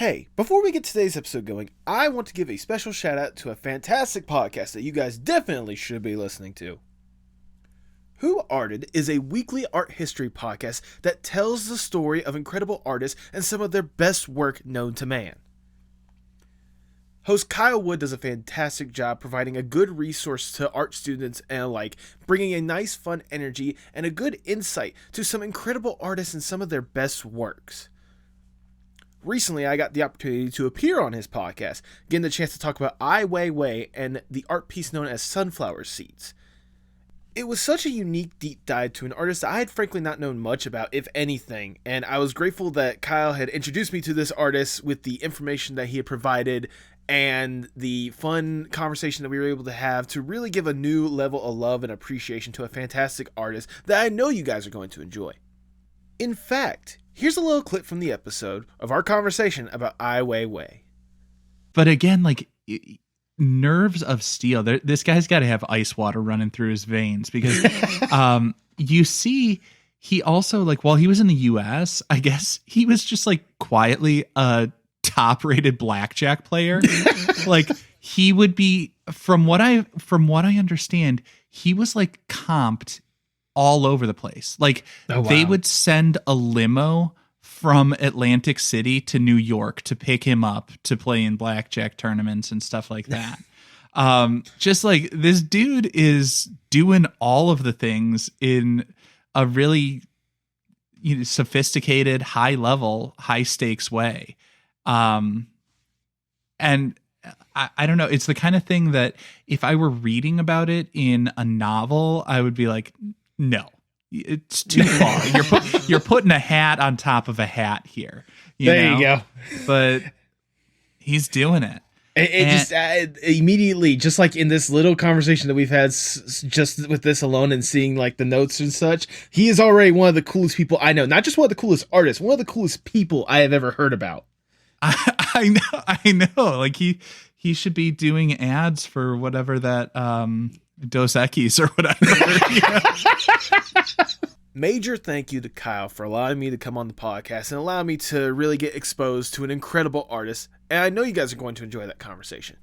Hey, before we get today's episode going, I want to give a special shout out to a fantastic podcast that you guys definitely should be listening to. Who Arted is a weekly art history podcast that tells the story of incredible artists and some of their best work known to man. Host Kyle Wood does a fantastic job providing a good resource to art students and alike, bringing a nice fun energy and a good insight to some incredible artists and some of their best works. Recently, I got the opportunity to appear on his podcast, getting the chance to talk about Ai Weiwei and the art piece known as Sunflower Seeds. It was such a unique deep dive to an artist I had frankly not known much about, if anything, and I was grateful that Kyle had introduced me to this artist with the information that he had provided and the fun conversation that we were able to have to really give a new level of love and appreciation to a fantastic artist that I know you guys are going to enjoy. In fact, here's a little clip from the episode of our conversation about Ai Weiwei. But again, nerves of steel. This guy's got to have ice water running through his veins because you see he also, while he was in the US, I guess he was just quietly a top-rated blackjack player. He would be, from what I understand, he was comped all over the place. They would send a limo from Atlantic City to New York to pick him up to play in blackjack tournaments and stuff like that. This dude is doing all of the things in a really sophisticated, high level, high stakes way. And I don't know. It's the kind of thing that if I were reading about it in a novel, I would be like, no, it's too far. You're putting a hat on top of a hat here. You go. But he's doing it. Just immediately, just like in this little conversation that we've had just with this alone and seeing the notes and such, he is already one of the coolest people I know. Not just one of the coolest artists, one of the coolest people I have ever heard about. I know. He should be doing ads for whatever that Dos Equis or whatever. Major thank you to Kyle for allowing me to come on the podcast and allow me to really get exposed to an incredible artist, and I know you guys are going to enjoy that conversation.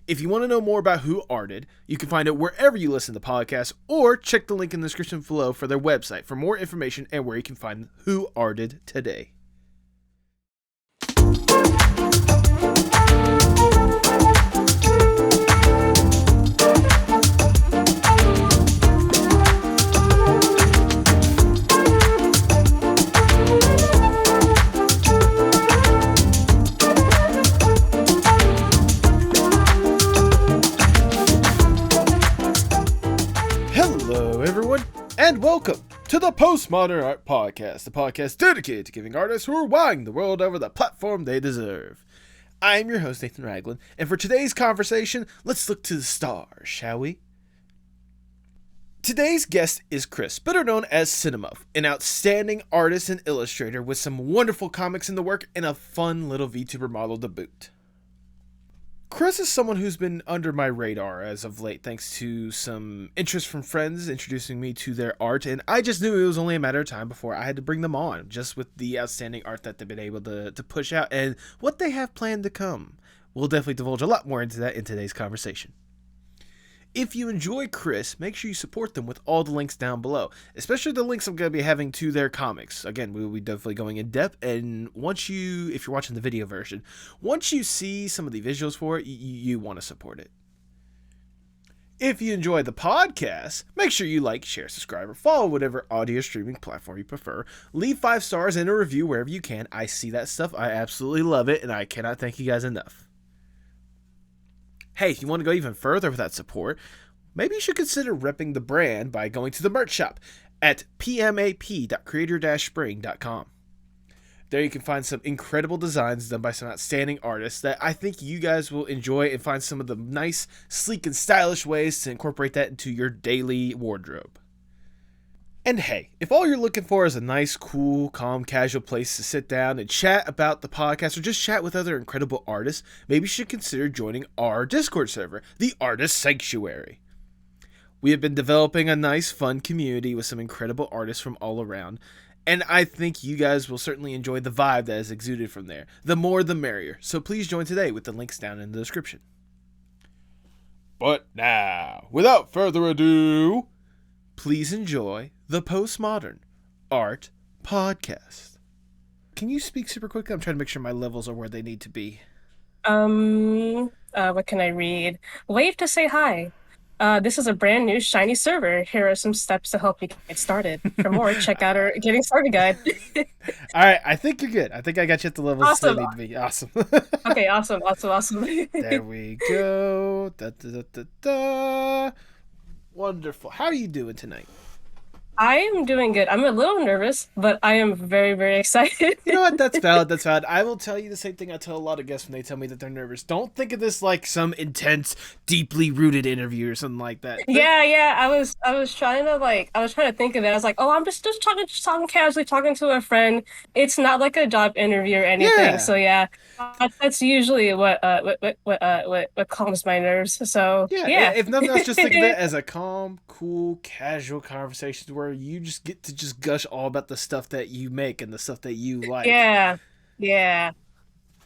If you want to know more about Who Arted, you can find it wherever you listen to podcasts, or check the link in the description below for their website for more information and where you can find Who Arted today. And welcome to the Postmodern Art Podcast, the podcast dedicated to giving artists who are wowing the world over the platform they deserve. I am your host, Nathan Ragland, and for today's conversation, let's look to the stars, shall we? Today's guest is Kris, better known as Cinnamuff, an outstanding artist and illustrator with some wonderful comics in the work and a fun little VTuber model to boot. Kris is someone who's been under my radar as of late thanks to some interest from friends introducing me to their art, and I just knew it was only a matter of time before I had to bring them on, just with the outstanding art that they've been able to push out and what they have planned to come. We'll definitely divulge a lot more into that in today's conversation. If you enjoy Kris, make sure you support them with all the links down below, especially the links I'm going to be having to their comics. Again, we will be definitely going in depth, and if you're watching the video version, once you see some of the visuals for it, you want to support it. If you enjoy the podcast, make sure you like, share, subscribe, or follow whatever audio streaming platform you prefer. Leave 5 stars and a review wherever you can. I see that stuff. I absolutely love it, and I cannot thank you guys enough. Hey, if you want to go even further with that support, maybe you should consider repping the brand by going to the merch shop at pmap.creator-spring.com. There you can find some incredible designs done by some outstanding artists that I think you guys will enjoy and find some of the nice, sleek, and stylish ways to incorporate that into your daily wardrobe. And hey, if all you're looking for is a nice, cool, calm, casual place to sit down and chat about the podcast or just chat with other incredible artists, maybe you should consider joining our Discord server, the Artist Sanctuary. We have been developing a nice, fun community with some incredible artists from all around, And I think you guys will certainly enjoy the vibe that is exuded from there. The more the merrier. So please join today with the links down in the description. But now, without further ado, please enjoy the Postmodern Art Podcast. Can you speak super quick? I'm trying to make sure my levels are where they need to be. What can I read? Wave to say hi. This is a brand new shiny server. Here are some steps to help you get started. For more, check out our getting started guide. All right, I think you're good. I think I got you at the levels Awesome. they need to be. Awesome. Okay, awesome. There we go. Da, da, da, da, da. Wonderful. How are you doing tonight? I am doing good. I'm a little nervous, but I am very, very excited. You know what? That's valid. That's valid. I will tell you the same thing I tell a lot of guests when they tell me that they're nervous. Don't think of this like some intense, deeply rooted interview or something like that. Yeah. I was trying to think of it. I was like, oh, I'm just talking casually, talking to a friend. It's not like a job interview or anything. Yeah. So yeah, that's usually what calms my nerves. So yeah. If nothing else, just think of it as a calm, cool, casual conversation where you just get to just gush all about the stuff that you make and the stuff that you like. Yeah.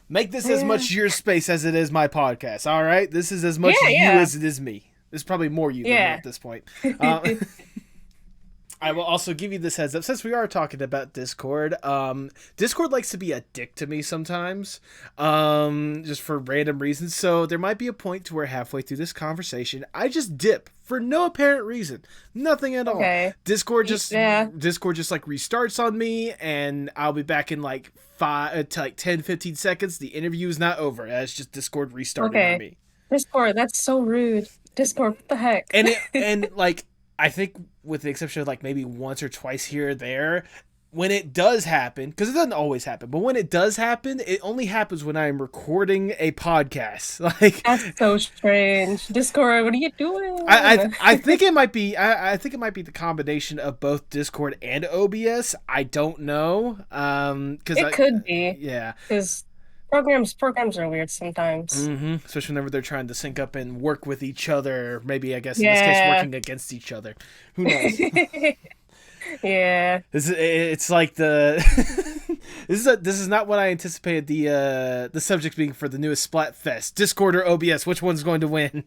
Make this as much your space as it is my podcast. All right, this is as much you as it is me. There's probably more you than me at this point. I will also give you this heads up since we are talking about Discord. Discord likes to be a dick to me sometimes, just for random reasons. So there might be a point to where halfway through this conversation, I just dip for no apparent reason, nothing at all. Okay. Discord just like restarts on me, and I'll be back in like 10, 15 seconds. The interview is not over. It's just Discord restarting on me. Discord, that's so rude. Discord, what the heck? And like, I think with the exception of like maybe once or twice here or there, when it does happen, because it doesn't always happen, but when it does happen, it only happens when I'm recording a podcast. Like, that's so strange. Discord, what are you doing? I think it might be the combination of both Discord and OBS. I don't know. Because it could be. Yeah. Because programs are weird sometimes. Especially whenever they're trying to sync up and work with each other. Maybe, I guess, in this case, working against each other. Who knows? Yeah. It's like the this is not what I anticipated the subject being for the newest Splatfest. Discord or OBS, which one's going to win?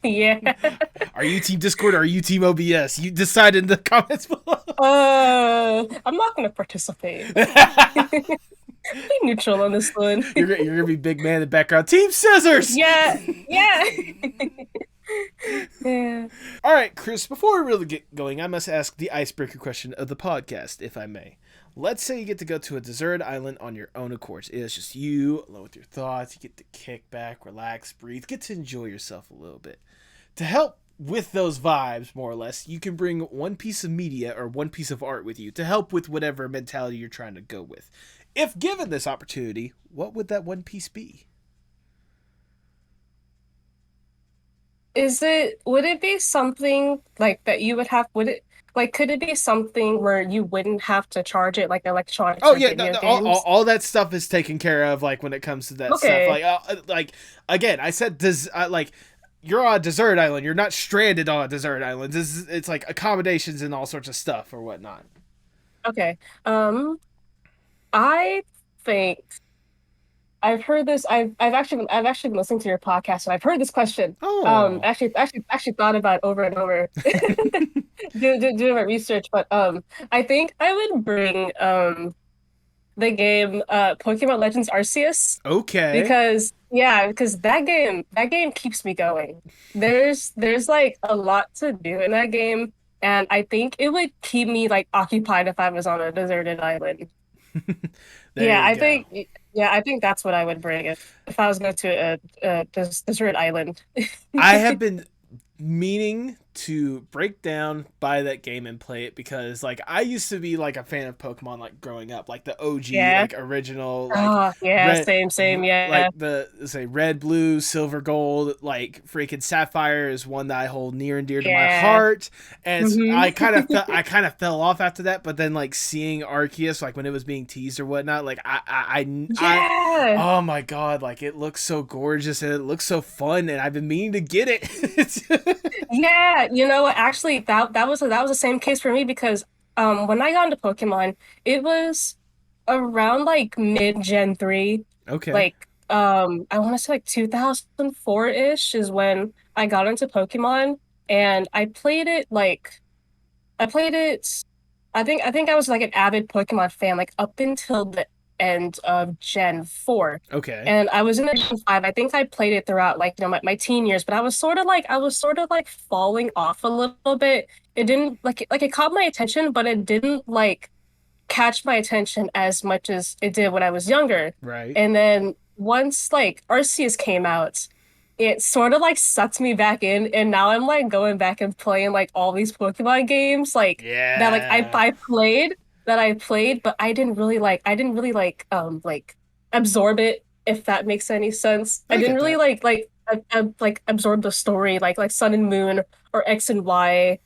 Yeah. Are you team Discord or are you team OBS? You decide in the comments below. I'm not going to participate. Be neutral on this one. You're gonna be big man in the background. Team Scissors. Yeah. Yeah. All right, Kris. Before we really get going, I must ask the icebreaker question of the podcast, if I may. Let's say you get to go to a deserted island on your own accord. It's just you, alone with your thoughts. You get to kick back, relax, breathe, get to enjoy yourself a little bit. To help with those vibes, more or less, you can bring one piece of media or one piece of art with you to help with whatever mentality you're trying to go with. If given this opportunity, what would that one piece be? Would it be something like that you would have, could it be something where you wouldn't have to charge it, like electronics? Oh yeah, all that stuff is taken care of. Like when it comes to that stuff, like again, I said you're on a desert island. You're not stranded on a desert island. It's like accommodations and all sorts of stuff or whatnot. Okay. I think I've heard this. I've actually been listening to your podcast, and I've heard this question. Oh. Actually thought about it over and over, doing my research. But I think I would bring the game Pokemon Legends Arceus. Okay. Because that game keeps me going. There's like a lot to do in that game, and I think it would keep me like occupied if I was on a deserted island. I think that's what I would bring if I was going to a desert island. I have been meaning to break down, buy that game and play it because like I used to be like a fan of Pokemon like growing up, like the OG like original like same like the red, blue, silver, gold, like freaking Sapphire is one that I hold near and dear to my heart, and I kind of fell off after that, but then like seeing Arceus like when it was being teased or whatnot, like I oh my god, like it looks so gorgeous and it looks so fun and I've been meaning to get it. Yeah, you know what? Actually, that was the same case for me because when I got into Pokemon, it was around like mid Gen 3. Okay. Like I want to say like 2004-ish is when I got into Pokemon, and I played it. I think I was like an avid Pokemon fan like up until the end of Gen 4. Okay. And I was in the Gen 5. I think I played it throughout like, my teen years, but I was sort of like falling off a little bit. It didn't like it caught my attention, but it didn't like catch my attention as much as it did when I was younger. Right. And then once like Arceus came out, it sort of like sucked me back in, and now I'm like going back and playing like all these Pokemon games like that like I Yeah. I played that I played, but I didn't really like absorb it, if that makes any sense. I I didn't get really that. like absorb the story like Sun and Moon or X and Y.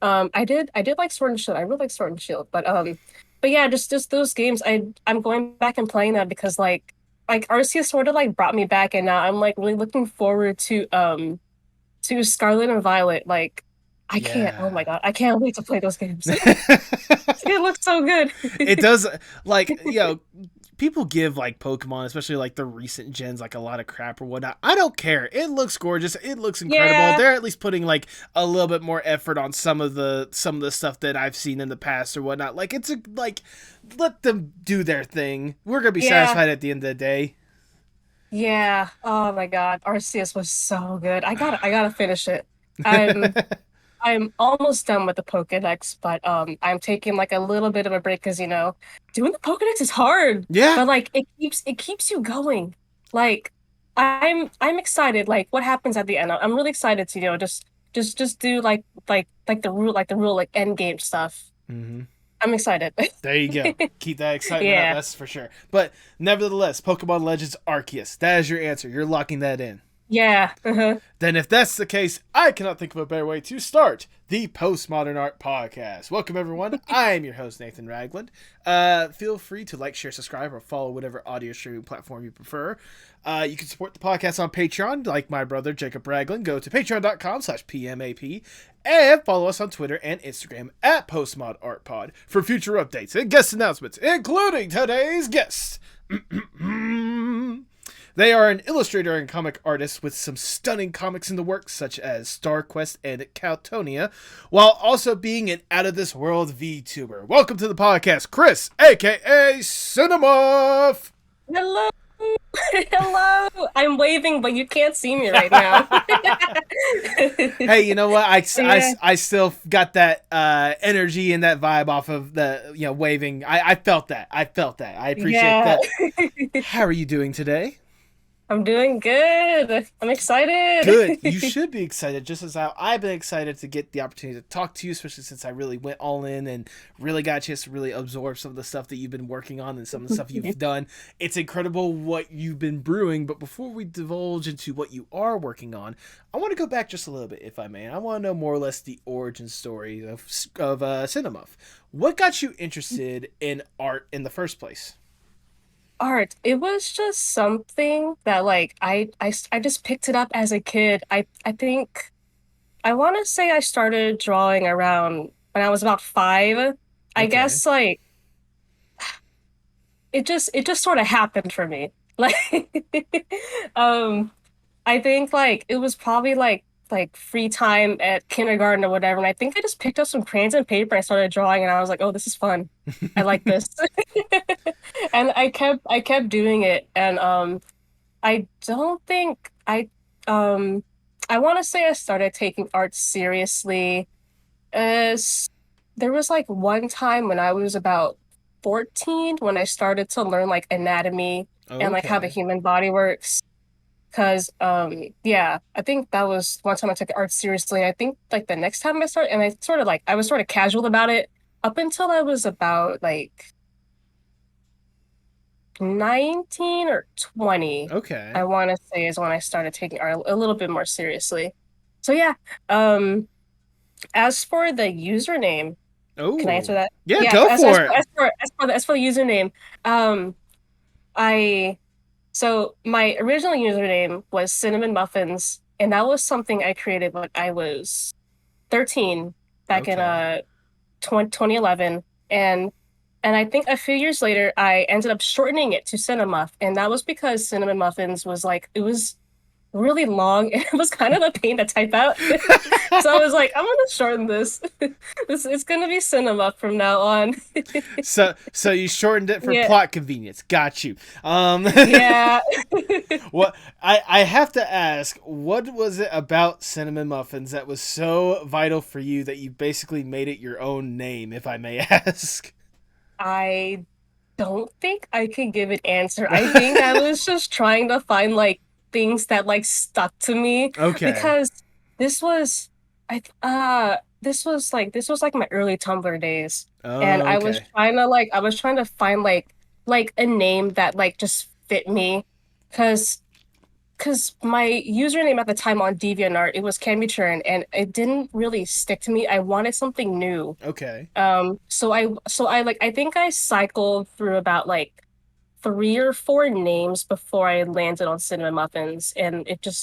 I did like Sword and Shield. I really like Sword and Shield, but yeah, just those games. I'm going back and playing them because like Arceus sort of like brought me back, and now I'm like really looking forward to Scarlet and Violet. Like I can't. Oh my Yeah. God, I can't wait to play those games. It looks so good. It does, like, people give like Pokemon, especially like the recent gens, like a lot of crap or whatnot. I don't care. It looks gorgeous. It looks incredible. Yeah, They're at least putting like a little bit more effort on some of the stuff that I've seen in the past or whatnot. Like let them do their thing. We're gonna be yeah, satisfied at the end of the day. yeah. Oh my God, Arceus was so good. I gotta finish it. I'm I'm almost done with the Pokedex, but I'm taking like a little bit of a break because doing the Pokedex is hard, Yeah. but like it keeps you going. Like I'm excited. Like what happens at the end? I'm really excited to just do like the rule like end game stuff. Hmm. I'm excited. There you go. Keep that excitement up, Yeah, that's for sure. But nevertheless, Pokemon Legends Arceus. That is your answer. You're locking that in. yeah. Uh-huh. Then, if that's the case, I cannot think of a better way to start the Postmodern Art Podcast. Welcome, everyone. I'm your host, Nathan Ragland. Feel free to like, share, subscribe, or follow whatever audio streaming platform you prefer. You can support the podcast on Patreon, like my brother, Jacob Ragland. Go to patreon.com/PMAP and follow us on Twitter and Instagram at PostmodArtPod for future updates and guest announcements, including today's guest. They are an illustrator and comic artist with some stunning comics in the works, such as Star Quest and Caltonia, while also being an out-of-this-world VTuber. Welcome to the podcast, Kris, a.k.a. Cinnamuff! Hello. Hello. I'm waving, but you can't see me right now. Hey, you know what? Yeah. I still got that energy and that vibe off of the waving. I felt that. I felt that. I appreciate Yeah. that. How are you doing today? I'm doing good. I'm excited. Good. You should be excited, just as how I've been excited to get the opportunity to talk to you, especially since I really went all in and really got a chance to really absorb some of the stuff that you've been working on and some of the stuff you've done. It's incredible what you've been brewing, but before we divulge into what you are working on, I want to go back just a little bit, if I may. I want to know more or less the origin story of Cinnamuff. What got you interested in art in the first place? Art. It was just something that like I just picked it up as a kid. I think I want to say I started drawing around when I was about 5. I Okay. guess like it just sort of happened for me. Like um I think like it was probably like free time at kindergarten or whatever, and I think I just picked up some crayons and paper and started drawing, and I was like, "Oh, this is fun. I like this." And I kept doing it, and I don't think I want to say I started taking art seriously as there was like one time when I was about 14 when I started to learn like anatomy and like how the Okay. human body works. Cause yeah, I think that was one time I took art seriously. I think like the next time I started, and I was sort of casual about it up until I was about like 19 or 20. I Okay. want to say is when I started taking art a little bit more seriously. So yeah, um as for the username, can I answer Oh. that? Yeah, Yeah, go as as for for it. as for as for the username, um I so my original username was Cinnamon Muffins, and that was something I created when I was 13 back in Okay. 2011, and I think a few years later I ended up shortening it to Cinnamuff, and that was because Cinnamon Muffins was like it was really long and it was kind of a pain to type out. So I was like, I'm gonna shorten this. It's gonna be Cinnamuff from now on. So you shortened it for Yeah, plot convenience. Got you. yeah. What I have to ask, what was it about cinnamon muffins that was so vital for you that you basically made it your own name, if I may ask? I don't think I can give an answer. I think I was just trying to find like things that like stuck to me Okay. because this was this was like my early Tumblr days, and Oh, okay. I was trying to find like a name that like just fit me because my username at the time on DeviantArt, it was Canby Churn, and it didn't really stick to me. I wanted something new. Okay. So I like I think I cycled through about like 3 or 4 names before I landed on Cinnamon Muffins, and it's just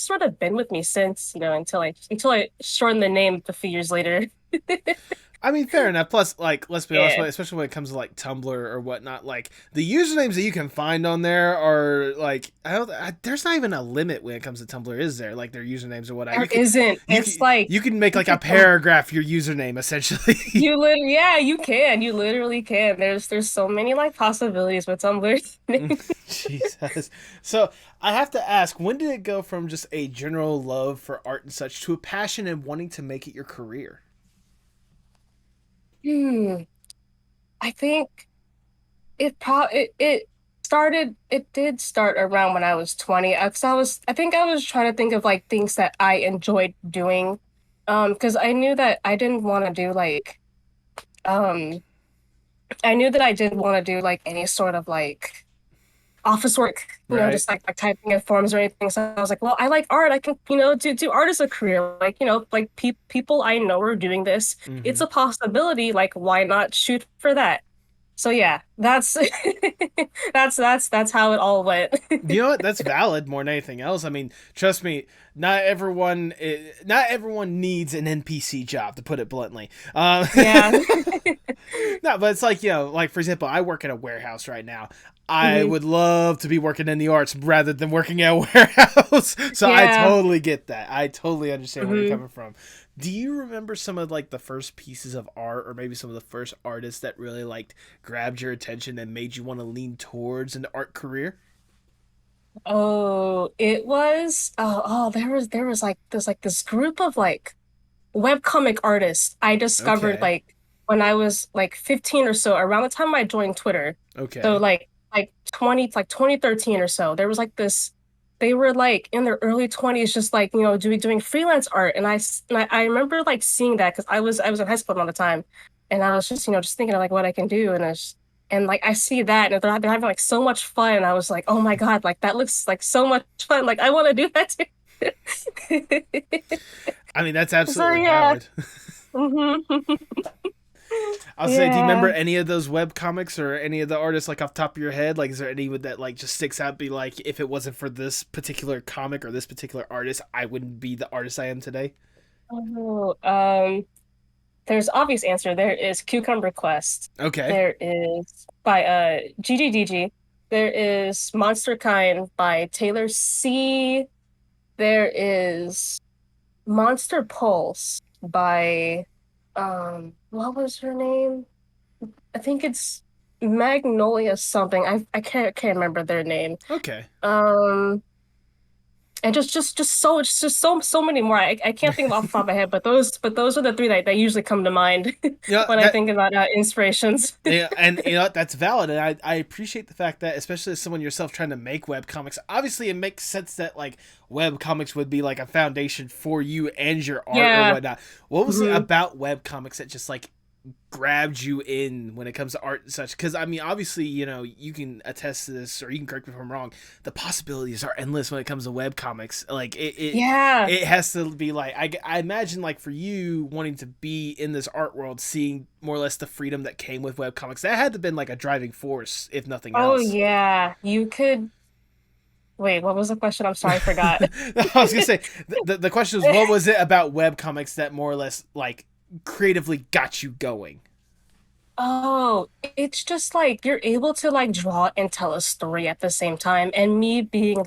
sort of been with me since, until I shortened the name a few years later. I mean, fair enough. Plus, like, let's be honest, Yeah. especially when it comes to like Tumblr or whatnot, like the usernames that you can find on there are like, there's not even a limit when it comes to Tumblr, is there? Like their usernames or whatnot. There isn't. It's like You can make you like a can paragraph your username essentially. you literally yeah, you can. You literally can. There's so many like possibilities with Tumblr. Jesus. So I have to ask, when did it go from just a general love for art and such to a passion and wanting to make it your career? Hmm. I think it did start around when I was 20. I think I was trying to think of like things that I enjoyed doing. Because um I knew that I didn't want to do like any sort of like office work, Right. just like typing in forms or anything. So I was like, well, I like art. I can, do art as a career. Like, like people I know are doing this. It's Mm-hmm. a possibility. Like, why not shoot for that? So yeah, that's that's how it all went. You know what? That's valid more than anything else. I mean, trust me, not everyone needs an NPC job, to put it bluntly. Yeah. No, but it's like, like for example, I work at a warehouse right now. I Hmm. would love to be working in the arts rather than working at a warehouse. So I Yeah. totally get that. I totally understand where you're Hmm. coming from. Do you remember some of like the first pieces of art or maybe some of the first artists that really like grabbed your attention and made you want to lean towards an art career? Oh, it was there was like this group of like webcomic artists I discovered Okay. like when I was like 15 or so, around the time I joined Twitter. So Okay. like 2013 or so. There was like this they were like in their early 20s just like, doing freelance art, and I remember like seeing that because I was in high school all the time, and I was just, just thinking of like what I can do, and like I see that and they're having like so much fun, and I was like, "Oh my God, like that looks like so much fun. Like I want to do that too." I mean, that's So absolutely yeah. valid. Hmm. I'll say, do you remember Yeah. any of those web comics or any of the artists like off the top of your head? Like, is there any that like just sticks out? Be like, if it wasn't for this particular comic or this particular artist, I wouldn't be the artist I am today. Oh, there's obvious answer. There is Cucumber Quest. Okay. There is by GGDG. There is Monster Kind by Taylor C. There is Monster Pulse by what was her name? I think it's Magnolia something. I can't remember their name. Okay. Um and just so many more. I can't think of off the top of my head, but those are the three that usually come to mind Yeah, when I that think about inspirations. yeah, and that's valid, and I appreciate the fact that, especially as someone yourself trying to make web comics, obviously it makes sense that like web comics would be like a foundation for you and your art or Yeah. whatnot. What was it Hmm. about web comics that just like grabbed you in when it comes to art and such? Because I mean, obviously, you can attest to this, or you can correct me if I'm wrong. The possibilities are endless when it comes to web comics. Like Yeah. it has to be like, I imagine like for you wanting to be in this art world, seeing more or less the freedom that came with web comics, that had to have been like a driving force, if nothing Oh else. yeah. You could Wait, what was the question? I'm sorry, I forgot. I was gonna say the question was, what was it about webcomics that more or less like creatively got you going? Oh, it's just like you're able to like draw and tell a story at the same time. And me being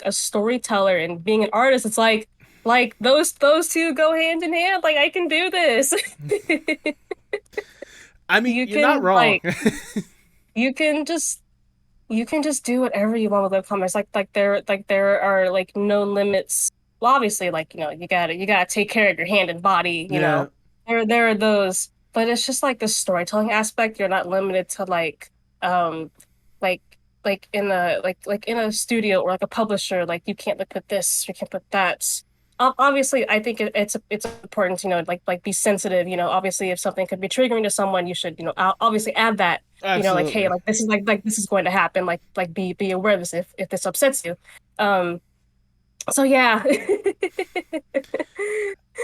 a storyteller and being an artist, it's like those two go hand in hand. Like I can do this. I mean, You you're not can wrong. like you can just you can just do whatever you want with webcomics. There are like no limits. Well, obviously, like, you gotta take care of your hand and body, Yeah, There are those, but it's just like the storytelling aspect. You're not limited to um like like in a studio or like a publisher, like you can't like put this, you can't put that. Obviously, I think it's important to, like be sensitive. Obviously, if something could be triggering to someone, you should, obviously add that. Like, hey, absolutely. like this is going to happen. Like be aware of this if this upsets you. Um, so yeah.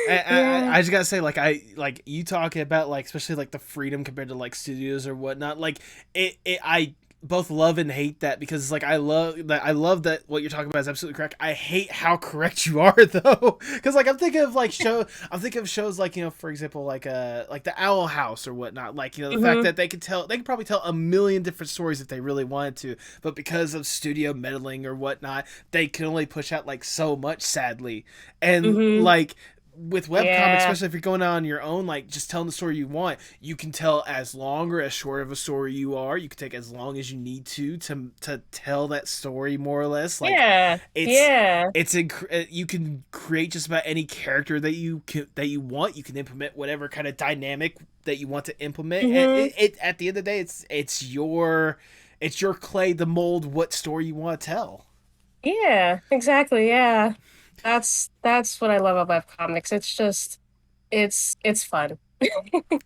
Yeah. I just gotta say, like you talking about like especially like the freedom compared to like studios or whatnot. Like I both love and hate that because like I love that what you're talking about is absolutely correct. I hate how correct you are though, because like I'm thinking of shows like for example like the Owl House or whatnot. Like the fact Hmm. that they could probably tell a million different stories if they really wanted to, but because of studio meddling or whatnot, they can only push out like so much. Sadly, and Hmm. like with webcomics, Yeah. especially if you're going on your own, like just telling the story you want, you can tell as long or as short of a story you are. You can take as long as you need to tell that story more or less. Like Yeah. it's Yeah. you can create just about any character that you want. You can implement whatever kind of dynamic that you want to implement, and Hmm. it at the end of the day, it's your clay to mold what story you want to tell. Yeah. Exactly. Yeah. That's what I love about webcomics. It's just it's fun.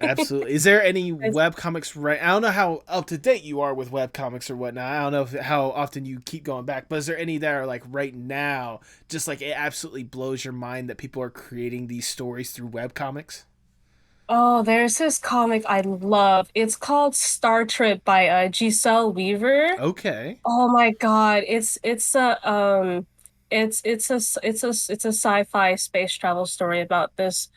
Absolutely. Is there any It's, web comics right? I don't know how up to date you are with web comics or whatnot. I don't know how often you keep going back, but is there any that are like right now, just like it absolutely blows your mind that people are creating these stories through web comics? oh, there's this comic I love. It's called Star Trek by Giselle Weaver. Okay. Oh my God. It's a sci-fi space travel story about this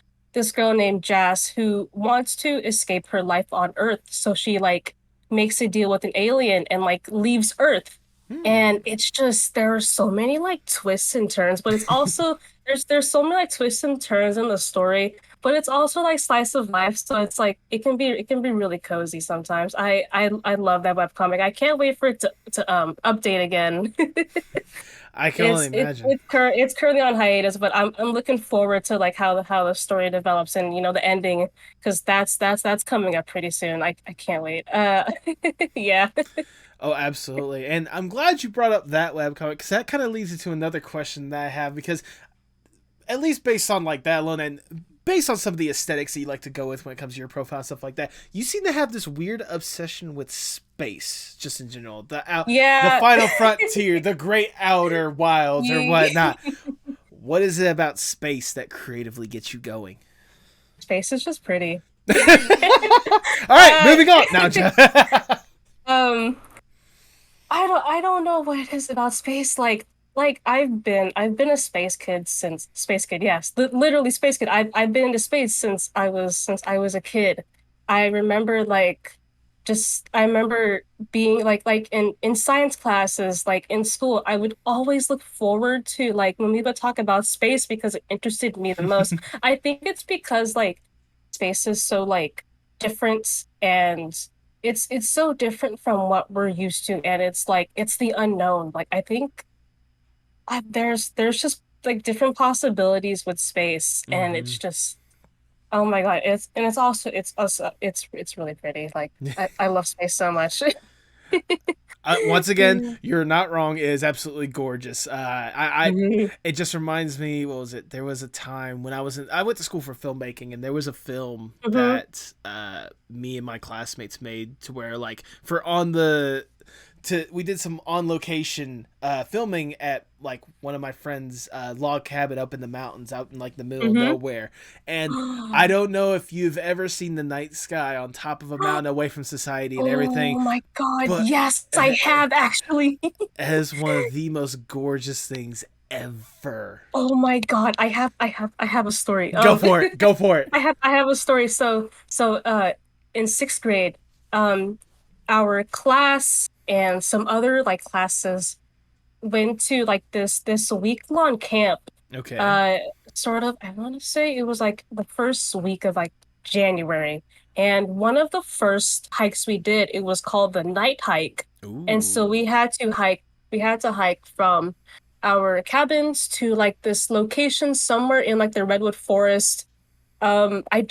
girl named Jas who wants to escape her life on Earth. So she like makes a deal with an alien and like leaves Earth. Hmm. And it's just there are so many like twists and turns, but it's also there's so many like twists and turns in the story, but it's also like slice of life. So it's like it can be really cozy sometimes. I love that webcomic. I can't wait for it to update again. I can only It's imagine. it's currently on hiatus, but I'm looking forward to like how the story develops and the ending, because that's coming up pretty soon. I can't wait. Yeah. Oh, absolutely. And I'm glad you brought up that webcomic because that kind of leads into another question that I have because at least based on like that alone and based on some of the aesthetics that you like to go with when it comes to your profile and stuff like that, you seem to have this weird obsession with space, just in general. The Yeah. final frontier, the great outer wilds, or You, whatnot. What is it about space that creatively gets you going? Space is just pretty. All right, Uh, moving on now. um, I don't know what it is about space. Like I've been a space kid. Yes, literally space kid. I've been into space since I was a kid. I remember I remember being like in science classes, like in school, I would always look forward to like when we would talk about space because it interested me the most. I think it's because like space is so like different, and it's so different from what we're used to, and it's like it's the unknown. Like I think there's just like different possibilities with space, and Hmm. it's just oh my God, it's really pretty. Like I love space so much. Once again, you're not wrong. It is absolutely gorgeous. It just reminds me. What was it? There was a time when I went to school for filmmaking, and there was a film Hmm. that me and my classmates made to where like for on we did some on location filming at like one of my friends' log cabin up in the mountains, out in like the middle of Mm-hmm. nowhere. And I don't know if you've ever seen the night sky on top of a mountain away from society and everything, Oh my God. but Yes, I have actually. it is one of the most gorgeous things ever. Oh my God. I have a story. Go for it. Go for it. I have a story. So in sixth grade, um our class and some other like classes went to like this week-long camp. Okay. Uh Sort of, I want to say it was like the first week of like January. And one of the first hikes we did, it was called the night hike. And so Ooh. we had to hike from our cabins to like this location somewhere in like the redwood forest. I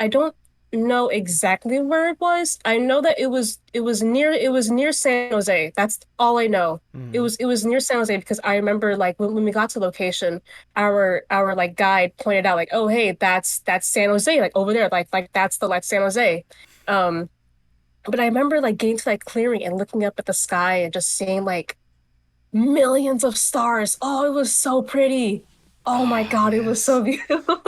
don't know exactly where it was. I know that it was near San Jose. That's all I know. Mm. It was near San Jose because I remember like when we got to location, our like guide pointed out like, oh hey, that's San Jose, like over there, like that's the like San Jose. Um, but I remember like getting to like clearing and looking up at the sky and just seeing like millions of stars. Oh, it was so pretty. Oh my Oh, God, it was yes. so beautiful.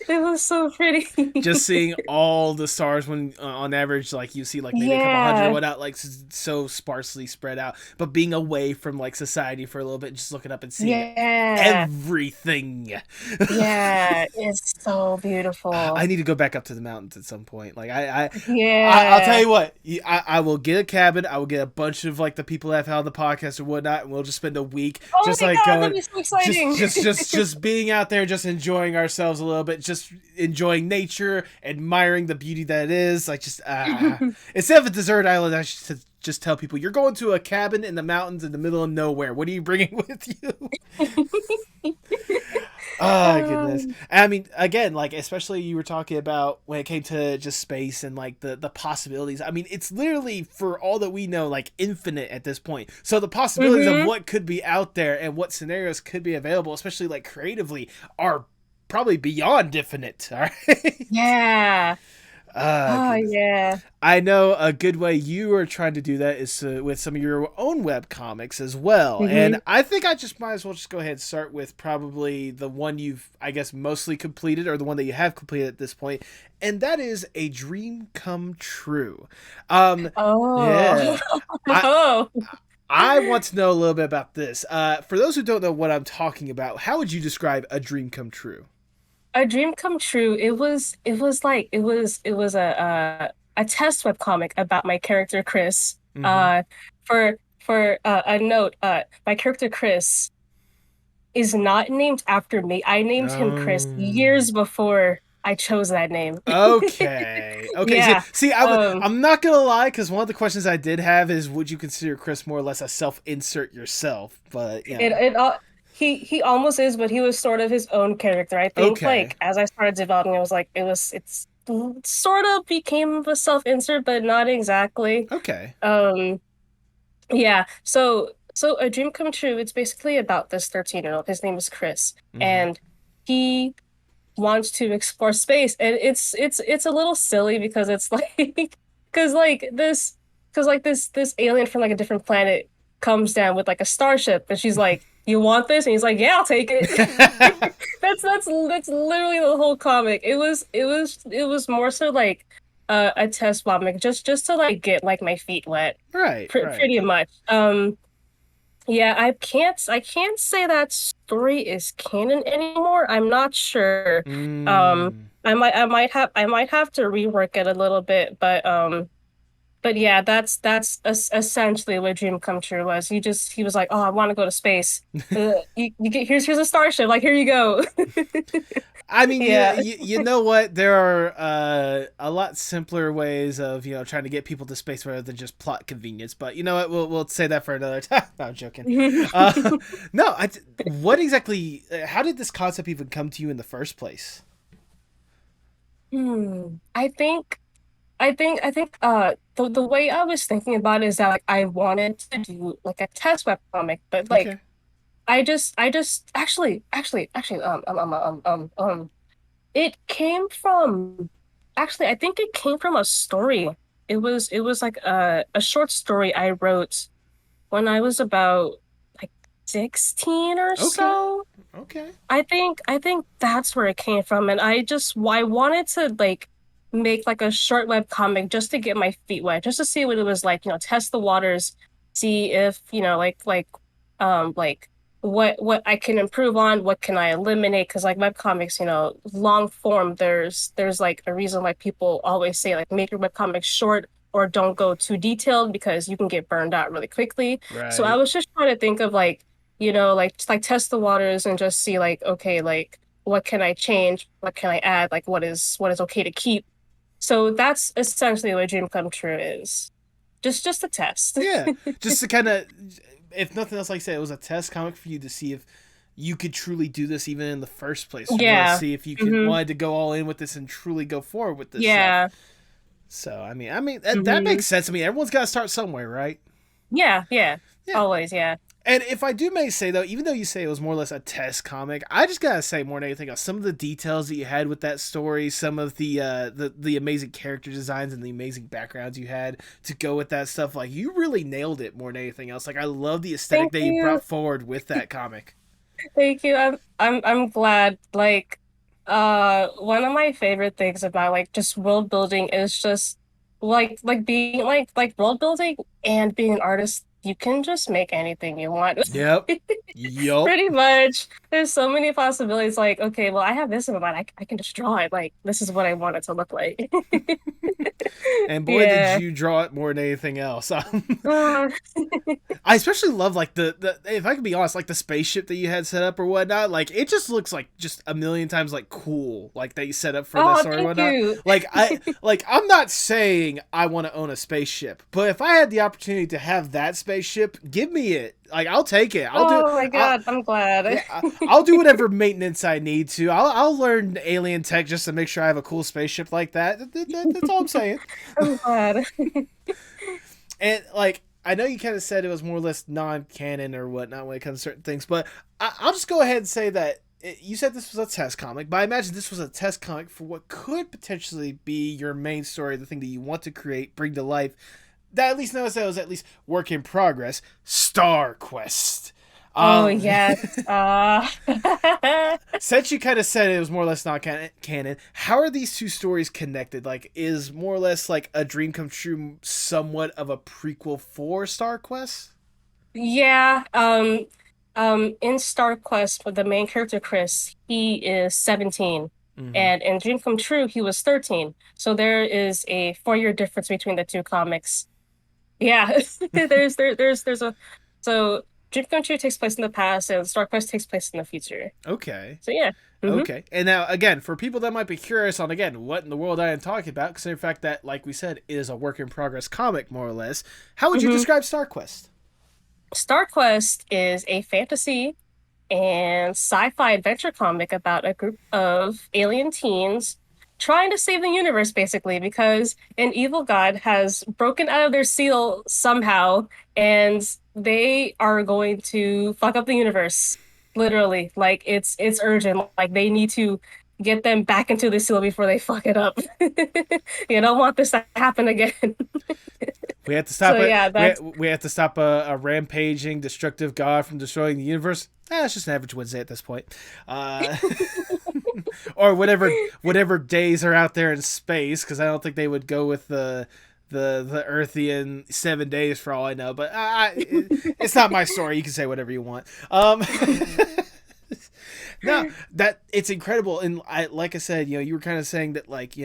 It was so pretty. Just seeing all the stars when on average like you see like maybe a couple hundred or Yeah. whatnot, like so sparsely spread out, but being away from like society for a little bit, just looking up and seeing Yeah. everything. Yeah. It's so I beautiful. need to go back up to the mountains at some point. Like I'll tell Yeah. you what. I will get a cabin. I will get a bunch of like the people that have had the podcast or whatnot, and we'll just spend a week Oh just my like God, that'd going, be so exciting. just being out there, just enjoying ourselves a little bit, just enjoying nature, admiring the beauty that it is. Like just instead of a desert island, I should just tell people you're going to a cabin in the mountains in the middle of nowhere. What are you bringing with you? Oh goodness. Um, I mean, again, like especially you were talking about when it came to just space and like the possibilities. I mean, it's literally for all that we know, like infinite at this point. So the possibilities of mhm. what could be out there and what scenarios could be available, especially like creatively, are probably beyond infinite. All right. Yeah. Oh Goodness. yeah. I know a good way you are trying to do that is with some of your own web comics as well. And Hmm. I think I just might as well just go ahead and start with probably the one you've, I guess, mostly completed or the one that you have completed at this point. And that is A Dream Come True. Um, Oh. yeah. I, Oh. I want to know a little bit about this. For those who don't know what I'm talking about, how would you describe A Dream Come True? A dream come true. It was a test webcomic about my character Kris. Mm-hmm. Uh a note, my character Kris is not named after me. I named him Kris Um, years before I chose that name. Okay. Okay. See, Yeah. Um I'm not gonna lie, because one of the questions I did have is, would you consider Chris more or less a self-insert yourself? But it yeah. it he almost is, but he was sort of his own character. I think Okay. like as I started developing, I was like it's sort of became a self-insert, but not exactly. Okay. Um Yeah. So a dream come true, it's basically about this 13-year-old. His name is Kris, Mm-hmm. and he wants to explore space. And it's a little silly because it's like because like this alien from like a different planet comes down with like a starship and she's like, "You want this?" And he's like, "Yeah, I'll take it." That's literally the whole comic. It was more so like a test comic just to like get like my feet wet Right. Right. pretty much. Yeah, I can't say that story is canon anymore. I'm not sure. Mm. I might have to rework it a little bit, but yeah, that's essentially what Dream Come True was. He was like, "Oh, I want to go to space. You get here's a starship. Like here you go." I mean, Yeah. you know what? There are a lot simpler ways of trying to get people to space rather than just plot convenience. But you know what? We'll say that for another time. No, I'm joking. No, what exactly? How did this concept even come to you in the first place? I think I think the way I was thinking about it is that like I wanted to do like a test web comic, but like Okay. I just actually it came from actually I think it came from a story it was like a short story I wrote when I was about like 16 or Okay. so. Okay. I think that's where it came from, and I wanted to like make like a short web comic just to get my feet wet, just to see what it was like, test the waters, see if, like what I can improve on, what can I eliminate? Because like web comics, long form, there's like a reason why people always say like make your web comics short or don't go too detailed because you can get burned out really quickly. So I Right. was just trying to think of like like just like test the waters and just see like, okay, like what can I change? What can I add? Like what is okay to keep? So that's essentially what Dream Come True is. Just a test. Yeah. Just to kind of, if nothing else, like I said, it was a test comic for you to see if you could truly do this even in the first place. You want to Yeah. see if you could Hmm. wanted to go all in with this and truly go forward with this stuff. Yeah. So I mean that Hmm. makes sense. I mean, everyone's got to start somewhere, right? Yeah, yeah. Yeah. Always, yeah. And if I do may say though, even though you say it was more or less a test comic, I just gotta say more than anything else, some of the details that you had with that story, some of the amazing character designs and the amazing backgrounds you had to go with that stuff, like you really nailed it more than anything else. Like I love the aesthetic Thank that you you. brought forward with that comic. Thank you. I'm glad. Like, one of my favorite things about like just world building is just like being like world building and being an artist. You can just make anything you want. Yep. Yup. Pretty much. There's so many possibilities. Like, okay, well, I have this in my mind. I can just draw it. Like, this is what I want it to look like. And boy, did Yeah. you draw it more than anything else. Uh, I especially love like the if I can be honest, like the spaceship that you had set up or whatnot. Like it just looks like just a million times like cool, like that you set up for this oh, story or thank whatnot. you. I'm not saying I want to own a spaceship, but if I had the opportunity to have that spaceship, give me it. Like I'll take it. I'll do. Oh my I'll God, I'm glad. yeah. I'll do whatever maintenance I need to. I'll learn alien tech just to make sure I have a cool spaceship like that. That's all I'm saying. I'm glad. And like I know you kind of said it was more or less non-canon or whatnot when it comes to certain things, but I'll just go ahead and say that you said this was a test comic, but I imagine this was a test comic for what could potentially be your main story, the thing that you want to create, bring to life. That at least notice that was at least work in progress. Star Quest. Oh Um, yes. Since you kind of said it was more or less not canon, how are these two stories connected? Like, is more or less like a dream come true somewhat of a prequel for Star Quest? Yeah. In Star Quest, with the main character Kris, he is 17. Mm-hmm. And in Dream Come True, he was 13. So there is a 4-year difference between the two comics. Yeah. There's a so Dream Come True takes place in the past and Star Quest takes place in the future. Okay. So yeah. Hmm. Okay. And now, again, for people that might be curious on, again, what in the world I am talking about, considering the fact that, like we said, it is a work in progress comic, more or less, how would you Hmm. describe Star Quest? Star Quest is a fantasy and sci-fi adventure comic about a group of alien teens trying to save the universe, basically, because an evil god has broken out of their seal somehow, and they are going to fuck up the universe. Literally, like it's urgent. Like they need to get them back into the seal before they fuck it up. You don't want this to happen again. We have to stop So it. yeah, that's We have to stop a rampaging, destructive god from destroying the universe. It's just an average Wednesday at this point. Uh, or whatever days are out there in space, because I don't think they would go with the Earthian 7 days for all I know. But it's not my story. You can say whatever you want. No, that it's incredible, and like I said, you were kind of saying that like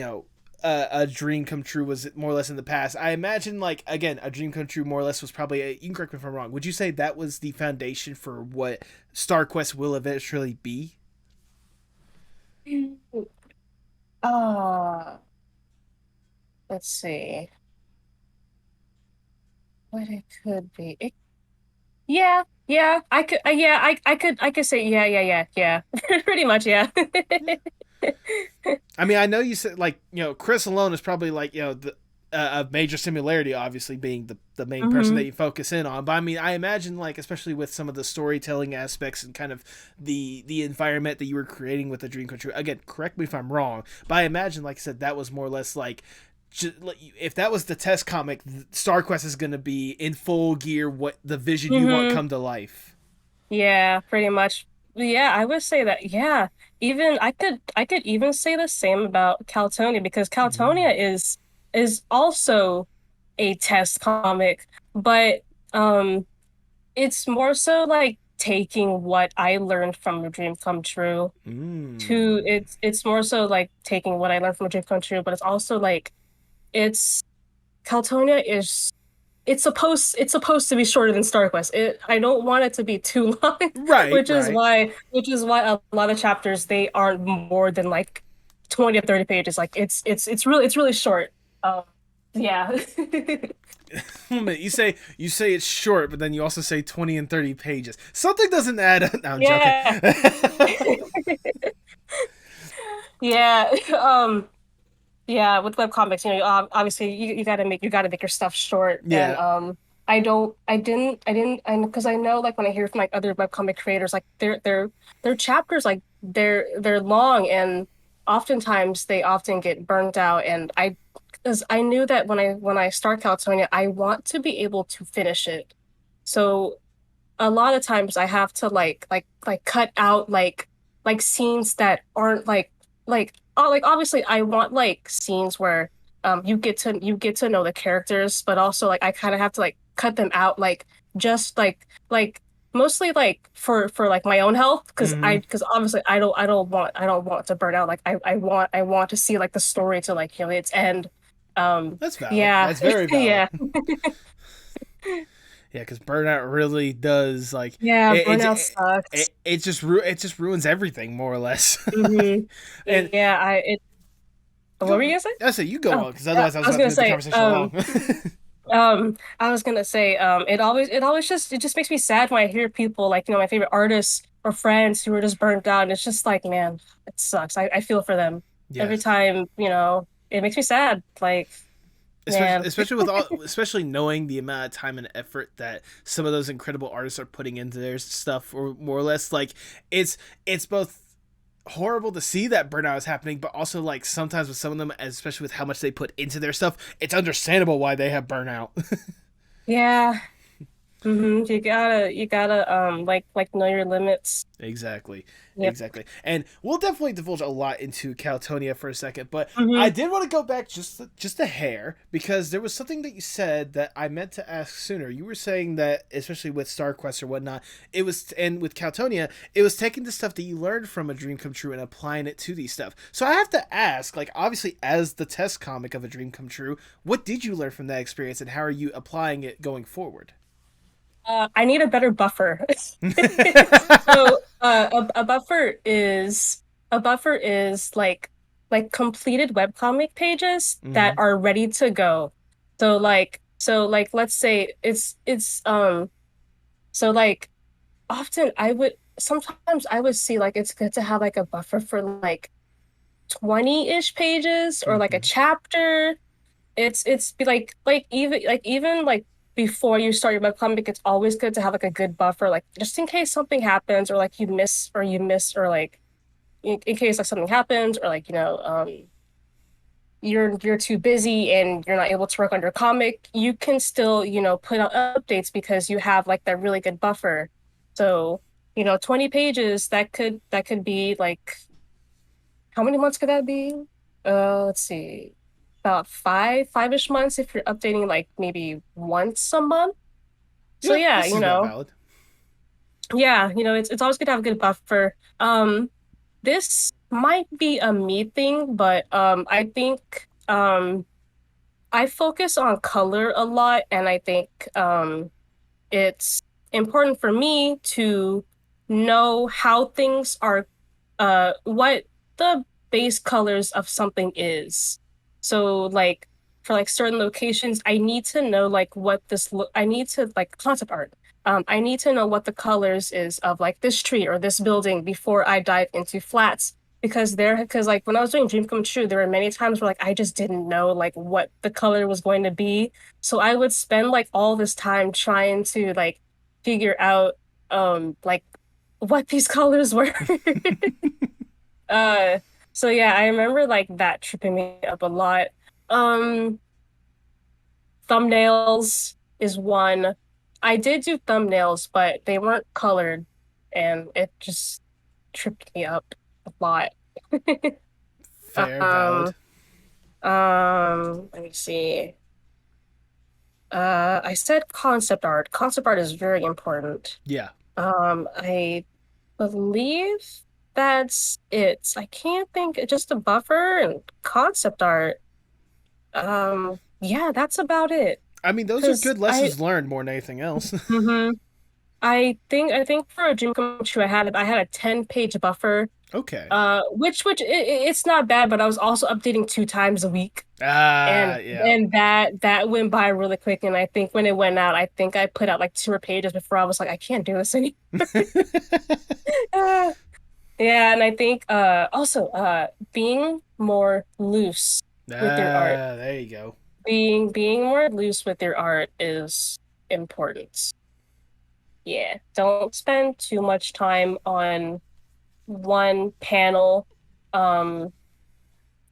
a dream come true was more or less in the past. I imagine like again a dream come true more or less was probably you can correct me if I'm wrong. Would you say that was the foundation for what Star Quest will eventually be? uh let's see what it could be. Yeah, yeah, I could say yeah. Pretty much, yeah. I mean, I know you said like Kris alone is probably like the a major similarity, obviously being the main person that Hmm. you focus in on. But I mean, I imagine like especially with some of the storytelling aspects and kind of the environment that you were creating with the Dream Come True. Again, correct me if I'm wrong, but I imagine like I said that was more or less like if that was the test comic, StarQuest is going to be in full gear what the vision you want Hmm. come to life. Yeah, pretty much. Yeah, I would say that. Yeah, even I could even say the same about Caltonia because Caltonia Mm. is also a test comic, but um it's more so like taking what I learned from a dream come true to Mm. it's more so like taking what I learned from a dream come true, but it's also like it's Caltonia is it's supposed to be shorter than StarQuest. I don't want it to be too long, Right, right. which is why a lot of chapters they aren't more than like 20 or 30 pages. Like it's really short. Um yeah. You say it's short, but then you also say 20 and 30 pages. Something doesn't add up. No, I'm joking. Yeah. Yeah. Yeah, with webcomics, obviously you gotta make your stuff short. And Yeah. because I know like when I hear from like other webcomic creators, like their chapters like they're long and oftentimes they often get burnt out. And because I knew that when I start Caltonia, I want to be able to finish it. So a lot of times I have to like cut out like scenes that aren't like obviously I want like scenes where you get to know the characters, but also like I kind of have to like cut them out just like mostly like for like my own health Hmm. because obviously I don't want to burn out. Like I want to see like the story to like its end. That's valid. Yeah. That's very valid. Yeah. Yeah, because burnout really does like Yeah, it. burnout It, sucks. it just ruins everything more or less. Hmm. And Yeah, what were go. you gonna say? I say you go Oh, on because otherwise I was I was about to gonna move the say, conversation along. I was gonna say, it always just makes me sad when I hear people like, my favorite artists or friends who are just burnt out, and it's just like, man, it sucks. I feel for them every Yes. time, it makes me sad. Like, Especially, man, especially with especially knowing the amount of time and effort that some of those incredible artists are putting into their stuff, or more or less, like it's both horrible to see that burnout is happening, but also like sometimes with some of them, especially with how much they put into their stuff, it's understandable why they have burnout. yeah, you gotta like know your limits. Exactly. Yep. Exactly. And we'll definitely divulge a lot into Caltonia for a second, but I Hmm. did want to go back just a hair because there was something that you said that I meant to ask sooner. You were saying that especially with StarQuest or whatnot, it was and with Caltonia, it was taking the stuff that you learned from A Dream Come True and applying it to these stuff. So I have to ask, like obviously as the test comic of A Dream Come True, what did you learn from that experience and how are you applying it going forward? I need a better buffer. So, a buffer is like completed webcomic pages that Mm-hmm. are ready to go. So like let's say so like often sometimes I would see like it's good to have like a buffer for like 20-ish pages or like a Mm-hmm. chapter. It's be like even like before you start your webcomic, it's always good to have like a good buffer, like just in case something happens or like you miss or like in case like something happens or like you're too busy and you're not able to work on your comic, you can still put out updates because you have like that really good buffer. So 20 pages that could be like how many months could that be? Let's see. About five-ish months if you're updating like maybe once a month. So Yeah, yeah, that seems about valid. it's always good to have a good buffer. This might be a me thing, but I think I focus on color a lot, and I think it's important for me to know how things are, what the base colors of something is. So, like, for like certain locations, I need to know like what this look. I need to like concept art. I need to know what the colors is of like this tree or this building before I dive into flats. Because like when I was doing Dream Come True, there were many times where like I just didn't know like what the color was going to be. So I would spend like all this time trying to like figure out like what these colors were. Uh so yeah, I remember like that tripping me up a lot. Um, thumbnails is one. I did do thumbnails, but they weren't colored, and it just tripped me up a lot. Fair, valid. Um, let me see. I said concept art. Concept art is very important. Yeah. I believe that's it. I can't think, just a buffer and concept art. Yeah, that's about it. I mean, those are Because good lessons learned more than anything else. mhm. I think for a dream come true, I had a 10-page buffer. Okay. It's not bad, but I was also updating 2 times a week. Ah, And yeah. and that went by really quick. And I think when it went out, I think I put out like 2 more pages before I was like, I can't do this anymore. Yeah, and I think also being more loose with your art. Ah, there you go. Being more loose with your art is important. Yeah, don't spend too much time on one panel. Um,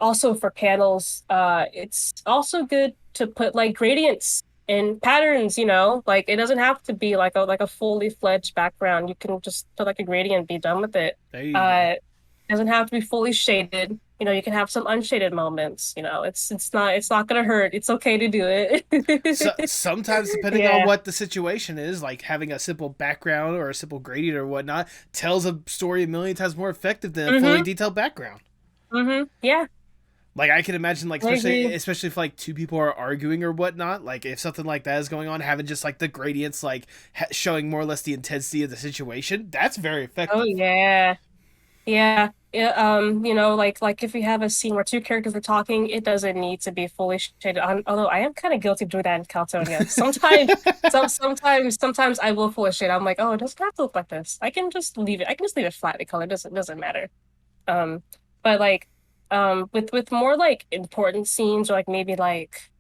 Also for panels, it's also good to put like gradients and patterns, like it doesn't have to be like a fully fledged background. You can just put like a gradient and be done with it. There you go. It doesn't have to be fully shaded. You can have some unshaded moments. It's not gonna hurt. It's okay to do So it. sometimes, depending on Yeah. what the situation is, like having a simple background or a simple gradient or whatnot, tells a story a million times more effective than a fully Mm-hmm. detailed background. Mm-hmm. Yeah, Like I can imagine, like I agree. especially if like two people are arguing or whatnot, like if something like that is going on, having just like the gradients like showing more or less the intensity of the situation, that's very Oh effective. yeah. Yeah. Yeah, like if you have a scene where two characters are talking, it doesn't need to be fully shaded on. Although I am kind of guilty of doing that in Caltonia. Sometimes I will fully shade. I'm like, oh, it doesn't have to look like this. I can just leave it. I can just leave it flat. The color doesn't matter. Um, but like, with more like important scenes or like maybe like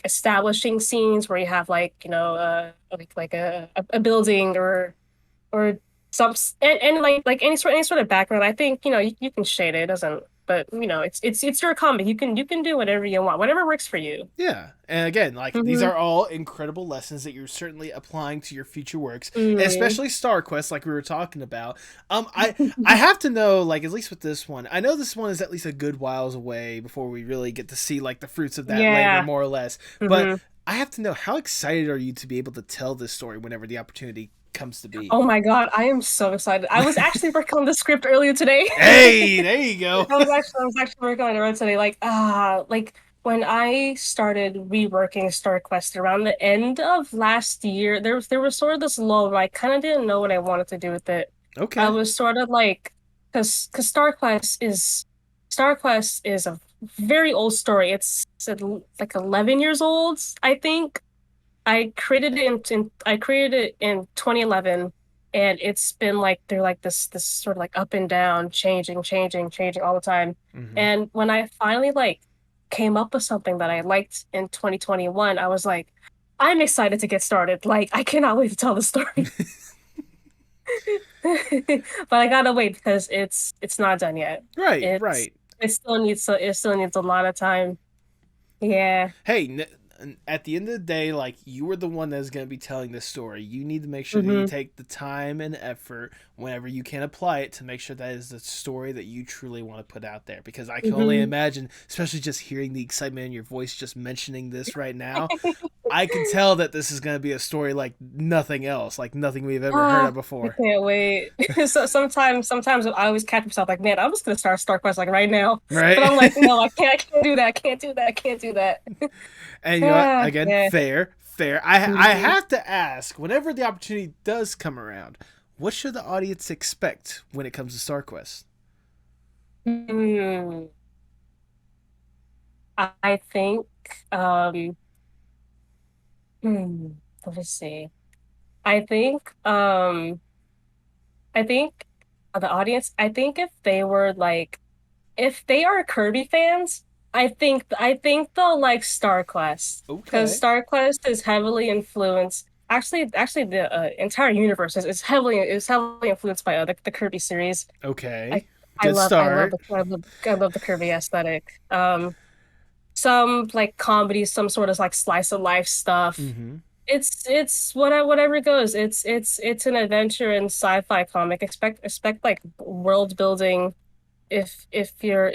establishing scenes where you have like like a building or and like any sort of background. I think you can shade it. It doesn't, but it's your comic. You can do whatever you want, whatever works for you. Yeah, and again, like these Mm-hmm. are all incredible lessons that you're certainly applying to your future works, Mm. especially Star Quest, like we were talking about. I have to know, like at least with this one, I know this one is at least a good whiles away before we really get to see like the fruits of that labor, Yeah. more or less. But Hmm. I have to know, how excited are you to be able to tell this story whenever the opportunity comes to be? Oh my God, I am so excited. I was actually working on the script earlier today. Hey, there you go. I was actually working on it right today. Like when I started reworking Star Quest around the end of last year, there was sort of this lull where I kind of didn't know what I wanted to do with it. I Okay. was sort of like, because Star Quest is a very old story. It's like 11 years old, I think. I created it in 2011, and it's been like they're like this sort of like up and down, changing all the time. Hmm. And when I finally like came up with something that I liked in 2021, I was like, I'm excited to get started. Like I cannot wait to tell the story. But I gotta wait because it's not done yet. Right, It's right. it still needs a lot of time. Yeah. Hey, at the end of the day, like you were the one that's going to be telling this story. You need to make sure that you Hmm. take the time and effort whenever you can apply it to make sure that is the story that you truly want to put out there. Because I can only Hmm. imagine, especially just hearing the excitement in your voice, just mentioning this right now, I can tell that this is going to be a story like nothing else, like nothing we've ever heard Ah, of I before. can't wait. So sometimes I always catch myself like, man, I'm just gonna start StarQuest like right now. But Right? I'm like, no, I can't do that. I can't do that. I can't do that. And you know what? Ah, Again, yeah. fair, fair. I Mhm. have to ask, whenever the opportunity does come around, what should the audience expect when it comes to StarQuest? Hmm. I think um hmm, let me see. I think um I think the audience, I think if they are Kirby fans, I think they'll like StarQuest because Okay. StarQuest is heavily influenced. Actually, the entire universe is heavily influenced by the Kirby series. I Okay. I Good love I love start. the I love, I love the Kirby aesthetic. some like comedy, some sort of like slice of life stuff. Mm-hmm. It's whatever goes. It's an adventure and sci-fi comic. Expect like world building if you're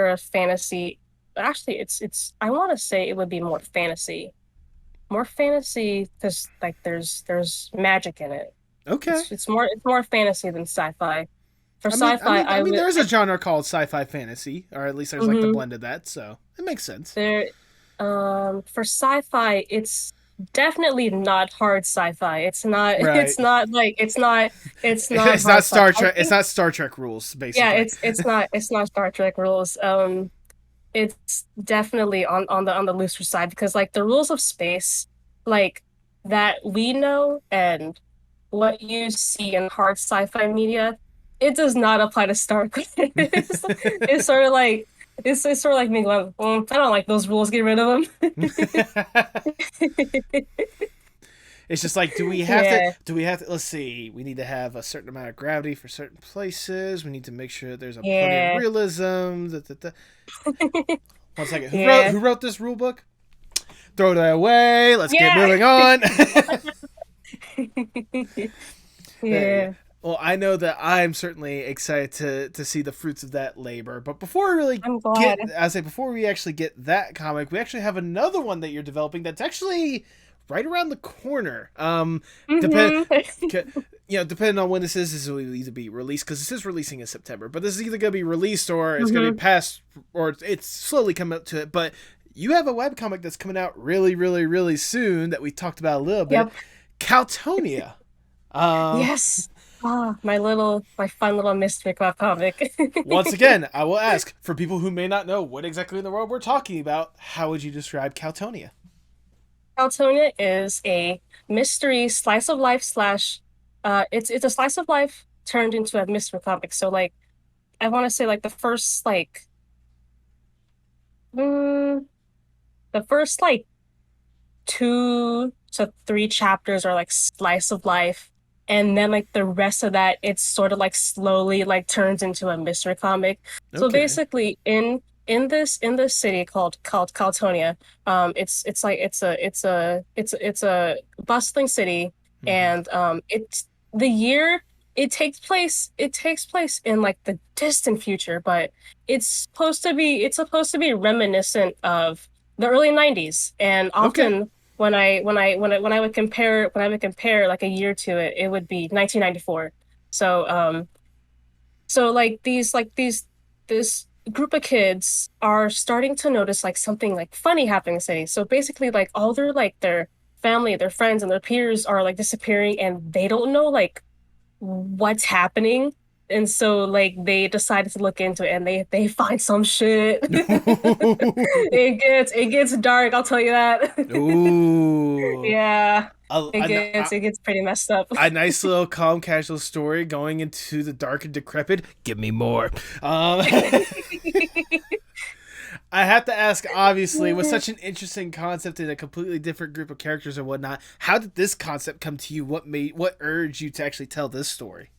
a fantasy. Actually, it's I want to say it would be more fantasy. More fantasy because like there's magic in it. Okay. It's more fantasy than sci-fi. For I mean, I sci-fi, mean, I I mean, would there's a genre called sci-fi fantasy, or at least there's like the mhm. blend of that, so it makes sense. There for sci-fi, it's definitely not hard sci-fi. It's not Right. it's not like it's not It's not hard sci-fi. Star I Trek. It's think not Star Trek rules, yeah, basically. it's not Star Trek rules. It's definitely on the looser side because like the rules of space like that we know and what you see in hard sci-fi media, it does not apply to Star Trek. It's sort of like it's sort of like me going, I don't like those rules, get rid of them. It's just like, do we have to? Yeah, Do we have to? Let's see. We need to have a certain amount of gravity for certain places. We need to make sure there's a plenty of yeah, realism. Da, da, da. One second. yeah, Who wrote this rule book? Throw that away. Let's get yeah. moving on. There you go. Yeah, Well, I know that I'm certainly excited to see the fruits of that labor. But before we really I'm get, glad. I say before we actually get that comic, we actually have another one that you're developing that's actually right around the corner. Depend, Hmm. depending on when this will either be released because this is releasing in September. But this is either going to be released or it's going to Hmm. be passed or it's slowly coming up to it. But you have a webcomic that's coming out really, really, really soon that we talked about a little bit. Yep. Caltonia. Um, Yes. Ah, my fun little mystery club comic. Once again, I will ask for people who may not know what exactly in the world we're talking about. How would you describe Caltonia? Caltonia is a mystery slice of life slash it's a slice of life turned into a mystery comic. So like I want to say like mm, the first like 2 to 3 chapters are like slice of life, and then like the rest of that it's sort of like slowly like turns into a mystery comic. So Okay. basically in this city called Caltonia, it's a bustling city, Mm-hmm. and it's the year it takes place in like the distant future, but it's supposed to be reminiscent of the early 90s. And Okay. often when I would compare like a year to it, it would be 1994. So so this group of kids are starting to notice like something like funny happening in the city. So basically like all their family, their friends and their peers are like disappearing and they don't know like what's happening. And so like they decided to look into it and they find some shit. It gets dark, I'll tell you that. Ooh. Yeah, A, a, it gets pretty messed up. a nice little calm, casual story going into the dark and decrepit. Give me more. Um, I have to ask, obviously, with such an interesting concept and a completely different group of characters and whatnot, how did this concept come to you? What urged you to actually tell this story?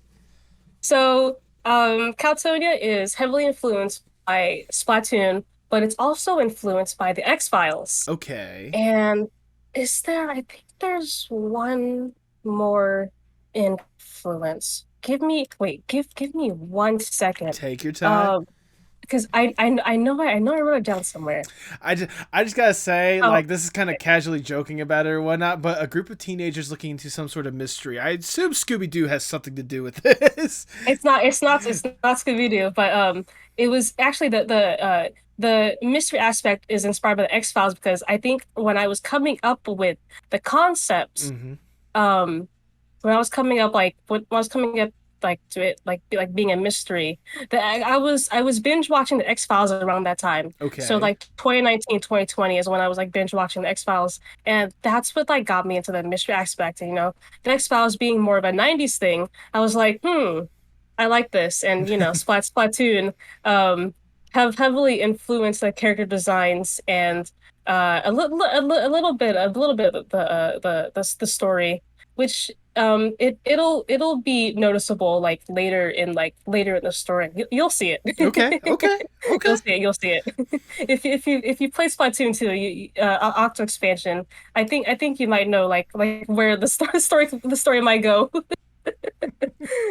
So, Caltonia is heavily influenced by Splatoon, but it's also influenced by the X-Files. Okay. And I think there's one more influence. Give me 1 second. Take your time. Um, because I know I wrote it down somewhere. I just gotta say, Oh, like, this is kind of casually joking about it or whatnot, but a group of teenagers looking into some sort of mystery. I assume Scooby Doo has something to do with this. it's not Scooby-Doo, but it was actually the mystery aspect is inspired by the X-Files because I think when I was coming up with the concept, Mm-hmm. um when I was coming up when I was coming up like to it like being a mystery, that I was binge watching the X-Files around that time. So Okay. like 2019 2020 is when I was like binge watching the X-Files, and that's what like got me into the mystery aspect. And, the X-Files being more of a 90s thing, I was like, I like this. And Splatoon have heavily influenced the character designs and a little bit of the story. which it'll be noticeable like later in the story. You'll see it. Okay, okay, okay. You'll see it. You'll see it. If you play Splatoon 2, Octo expansion, I think you might know like where the story might go.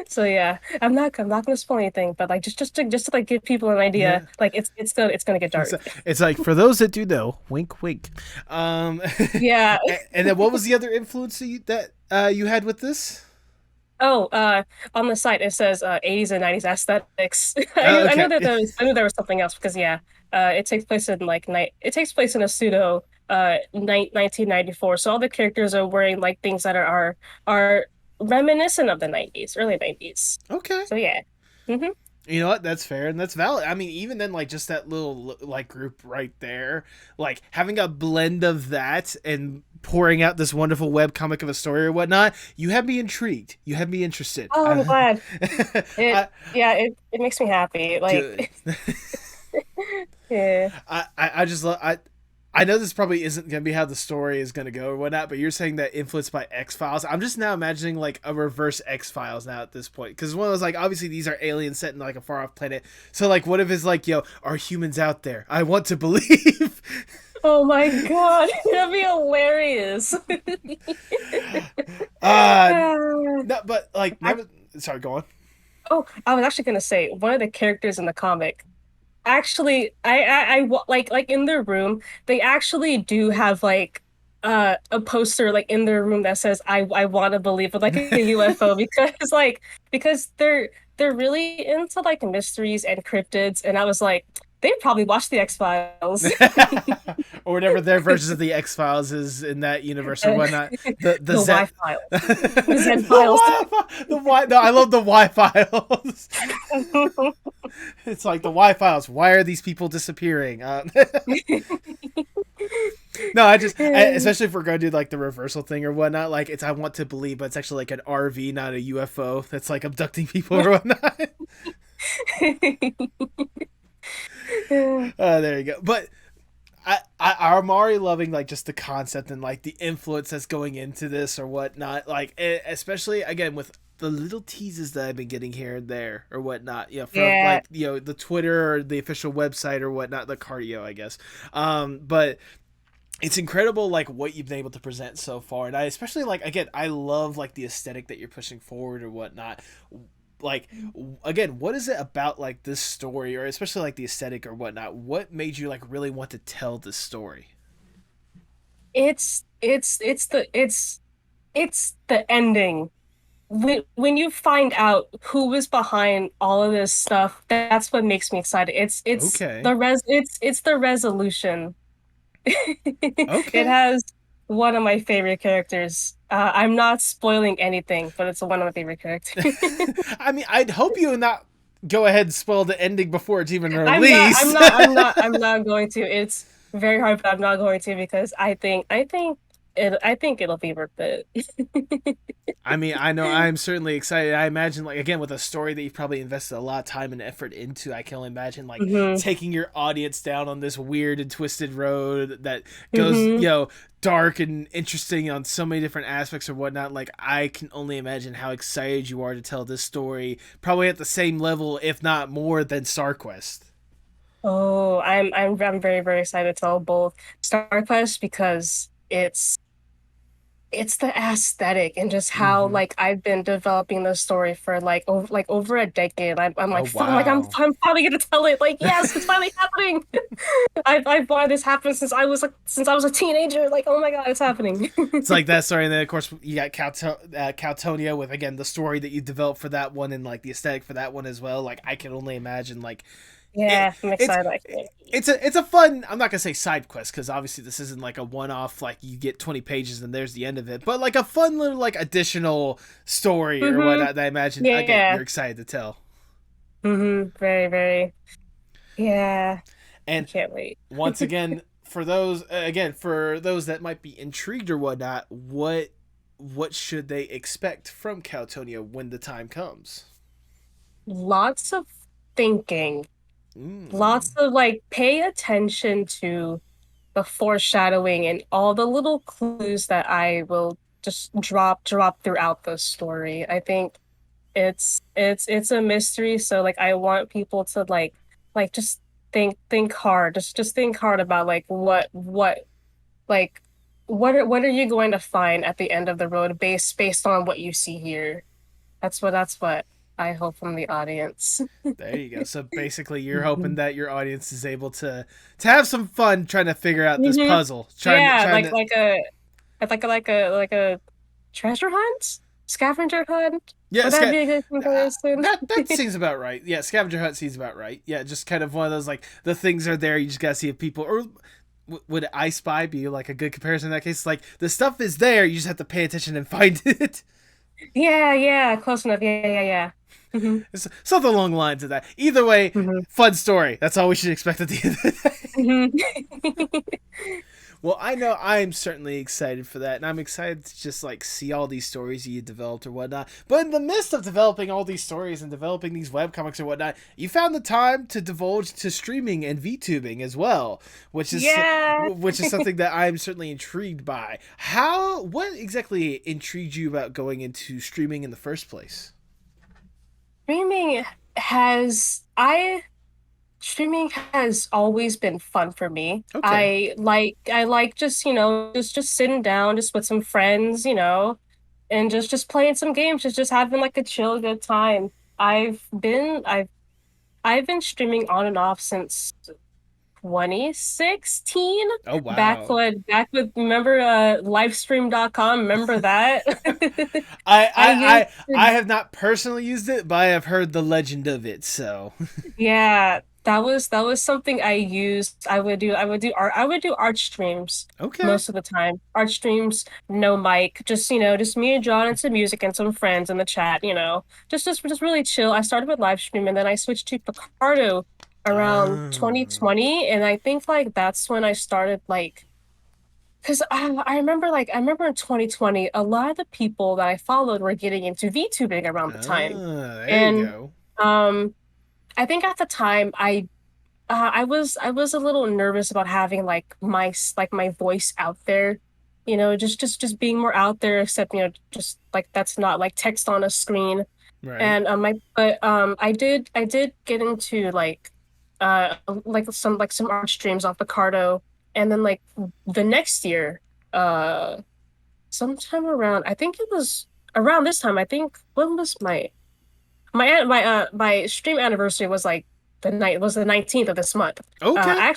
So yeah, I'm not gonna spoil anything, but like just to like give people an idea, Yeah. like it's gonna get It's, dark. it's like for those that do know, wink, wink. Yeah. And then what was the other influence you had with this? Oh, on the site it says 80s and 90s aesthetics. I knew I Okay. knew that there was something else because yeah, it takes place in like night. It takes place in a pseudo 1994. So all the characters are wearing like things that are reminiscent of the 90s, early 90s. Okay. So yeah. Hmm. You know what? That's fair and that's valid. I mean, even then, like just that little like group right there, like having a blend of that and pouring out this wonderful web comic of a story or whatnot, you have me intrigued. You have me interested. Oh, I'm glad. It I, yeah, it makes me happy. good. Like yeah. I just love I know this probably isn't gonna be how the story is gonna go or whatnot, but you're saying that influenced by X Files. I'm just now imagining like a reverse X Files now at this point, because one was like obviously these are aliens set in like a far off planet. So like, what if it's like, yo, are humans out there? I want to believe. Oh my God, that'd be hilarious. uh Ah. no, but like never. Sorry, go on. Oh, I was actually gonna say one of the characters in the comic. Actually, like in their room, they actually do have like a poster like in their room that says I want to believe with like a UFO because they're really into like mysteries and cryptids, and I was like they probably watched the X-Files. Or whatever their versions of the X Files is in that universe or The whatnot. The Z. Y-Files, the The Z-Files. Y. The Y. No, I love the Y Files. It's like the Y Files. Why are these people disappearing? No, especially if we're going to do like the reversal thing or whatnot. Like it's I want to believe, but it's actually like an RV, not a UFO that's like abducting people or whatnot. There you go. But I'm already loving like just the concept and like the influence that's going into this or whatnot. Like especially again with the little teases that I've been getting here and there or whatnot. You know, from Yeah. like the Twitter or the official website or whatnot, the cardio, I guess. But it's incredible like what you've been able to present so far, and I especially like again I love like the aesthetic that you're pushing forward or whatnot. Like again, what is it about like this story or especially like the aesthetic or whatnot, what made you like really want to tell this story? It's the ending. When you find out who was behind all of this stuff, that's what makes me excited. Okay. It's the resolution. It Okay. has one of my favorite characters. I'm not spoiling anything, but it's one of my favorite characters. I mean, I'd hope you would not go ahead and spoil the ending before it's even I'm not, I'm released. not, I'm not, I'm not going to. It's very hard, but I'm not going to because I think it'll be worth it. I mean, I know I'm certainly excited. I imagine, like, again, with a story that you've probably invested a lot of time and effort into, I can only imagine, like, Hmm. taking your audience down on this weird and twisted road that goes, Hmm. dark and interesting on so many different aspects or whatnot. Like, I can only imagine how excited you are to tell this story, probably at the same level, if not more, than StarQuest. Oh, I'm very, very excited to tell both Star Quest because it's the aesthetic and just how Mm-hmm. like I've been developing the story for like over a decade. I'm Oh, like wow. I'm finally gonna tell it. Like yes, it's finally happening. I've wanted this happen since I was a teenager. Like oh my God, it's happening. It's like that story, and then of course you got Caltonia with again the story that you developed for that one, and like the aesthetic for that one as well. Like I can only imagine, like it, Yeah, I'm it's excited. I can't wait. it's a fun. I'm not gonna say side quest because obviously this isn't like a one off. Like you get 20 pages and there's the end of it, but like a fun little like additional story or Mm-hmm. whatnot that I imagine again Yeah. you're excited to tell. Mm-hmm. Very, very. Yeah. I And can't wait. once again, for those that might be intrigued or whatnot, what should they expect from Caltonia when the time comes? Lots of thinking. Mm. Lots of like pay attention to the foreshadowing and all the little clues that I will just drop throughout the story. I think it's a mystery, so like I want people to just think hard. Just think hard about like like what are you going to find at the end of the road based on what you see here. That's what I hope from the audience. There you go. So basically, you're hoping Mhm. that your audience is able to have some fun trying to figure out this Mhm. puzzle. Yeah, Trying to like a treasure hunt? Scavenger hunt? yeah, Would that be a good comparison? that seems about right. Yeah, scavenger hunt seems about right. Yeah, just kind of one of those like the things are there. You just gotta see if people or would I Spy be like a good comparison in that case? Like the stuff is there, you just have to pay attention and find it. Yeah, yeah, close enough. Yeah, yeah, yeah. Hmm. It's something along the lines of that. Either way, Hmm. fun story. That's all we should expect at the end of the day. Hmm. Well, I know I'm certainly excited for that, and I'm excited to just like see all these stories you developed or whatnot. But in the midst of developing all these stories and developing these webcomics or whatnot, you found the time to divulge to streaming and VTubing as well, Yeah. which is something that I'm certainly intrigued by. What exactly intrigued you about going into streaming in the first place? Streaming has I streaming has always been fun for me. Okay. I like just, just sitting down just with some friends, and just playing some games, just having like a chill good time. I've been streaming on and off since 2016. Oh wow. Back with remember livestream.com, remember that? I, I used I I I have not personally used it, but I have heard the legend of it. So Yeah, that was something I used. I would do art streams okay. most of the time. Art streams, no mic, just me and John and some music and some friends in the chat, just really chill. I started with live stream and then I switched to Picardo around Ah. 2020, and I think like that's when I started like because I remember in 2020 a lot of the people that I followed were getting into VTubing around the time. There you And go. um I think at the time I was a little nervous about having like my voice out there, just being more out there, except just like that's not like text on a screen. Right. And I did get into some art streams off Picardo, and then like the next year, uh sometime around, I think it was around this time. I think when was my stream anniversary was like the 19th of this month. Okay. I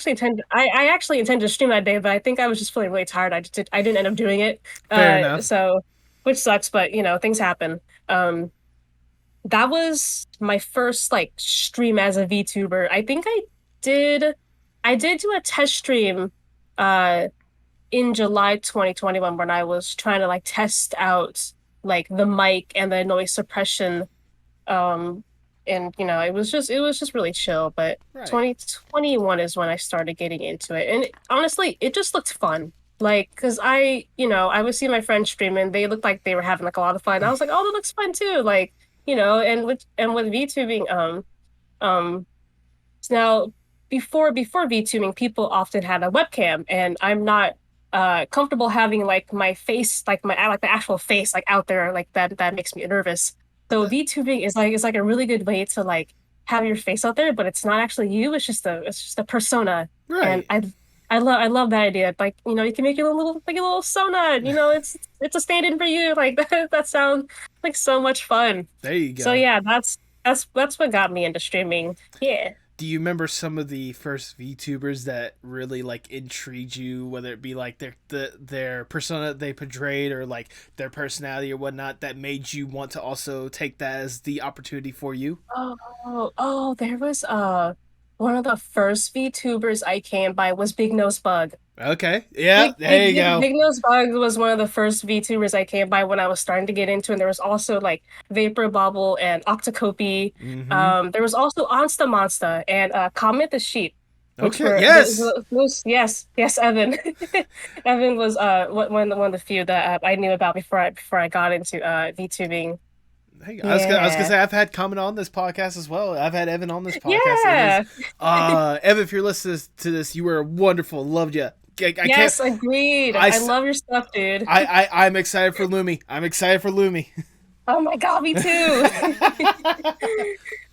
actually intended to stream that day, but I think I was just feeling really tired. I didn't end up doing it. Fair enough. So which sucks, but things happen. That was my first like stream as a VTuber. I think I did do a test stream uh in July 2021 when I was trying to like test out like the mic and the noise suppression, um and it was just really chill. But Right. 2021 is when I started getting into it, and honestly it just looked fun, like because I would see my friends streaming, they looked like they were having like a lot of fun. I was like, oh, that looks fun too, like, and with VTubing, um now before VTubing, people often had a webcam, and I'm not comfortable having like my face, like the actual face like out there, like that makes me nervous. So Uh, VTubing is like a really good way to like have your face out there, but it's not actually you, it's just a persona. And right. I love that idea. Like, you can make your little sona, it's a stand-in for you. Like that sounds like so much fun. There you So go. yeah, that's what got me into streaming. Yeah. Do you remember some of the first VTubers that really like intrigued you, whether it be like their persona they portrayed or like their personality or whatnot, that made you want to also take that as the opportunity for you? There was one of the first VTubers I came by was Big Nose Bug. Okay. Yeah. There you go. Big Nose Bug was one of the first VTubers I came by when I was starting to get into, and there was also like Vapor Bobble and Octocopy. Mm-hmm. There was also Onsta Monsta and Comet the Sheep, which Okay. were Yes. those, yes, Evan. Evan was one of the few that I knew about before I got into VTubing. Hey, I was gonna Yeah. say I've had Comment on this podcast as well. I've had Evan on this podcast, and his Yeah. Evan, if you're listening to this, you were wonderful. Loved you. I can't. Yes, agreed. I, I love your stuff, dude. I'm excited for Lumi. I'm excited for Lumi. Oh my God, me too.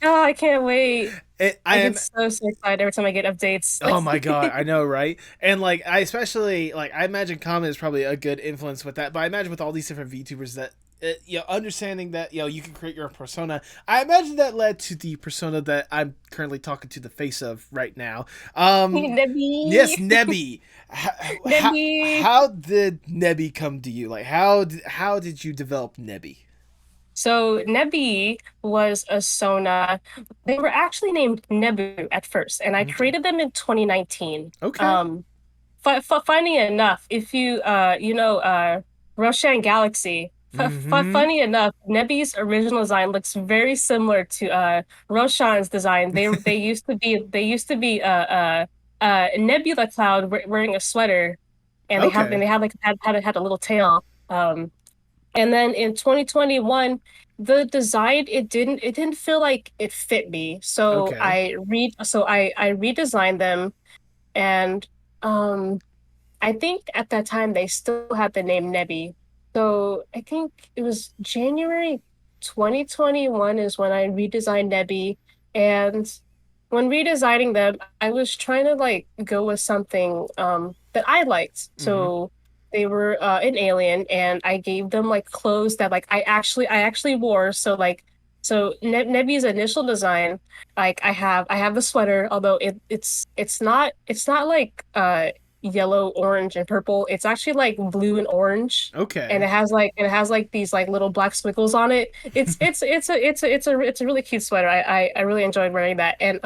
Oh, I can't wait. I I am. get so excited every time I get updates. Oh my god, I know, right? And like, I especially like, I imagine Common is probably a good influence with that. But I imagine with all these different VTubers that, understanding that you can create your own persona. I imagine that led to the persona that I'm currently talking to the face of right now. Yes, Nebby. Nebby. Nebby. How did Nebby come to you? Like, how did you develop Nebby? So Nebby was a Sona. They were actually named Nebu at first, and I Okay. created them in 2019. Okay. Funny enough, if Roshan Galaxy. Mm-hmm. Funny enough, Nebby's original design looks very similar to Roshan's design. They used to be Nebula Cloud wearing a sweater, and Okay. they had like had a little tail. And then in 2021, the design it didn't feel like it fit me. So Okay. I redesigned them, and um I think at that time they still had the name Nebby. So I think it was January 2021 is when I redesigned Nebby. And when redesigning them, I was trying to like go with something that I liked. Mm-hmm. So they were an alien, and I gave them like clothes that like I actually wore. So Nebby's initial design, like I have the sweater, although it's not like yellow, orange, and purple. It's actually like blue and orange, and Okay. it has like these like little black squiggles on it. It's a really cute sweater. I really enjoyed wearing that. And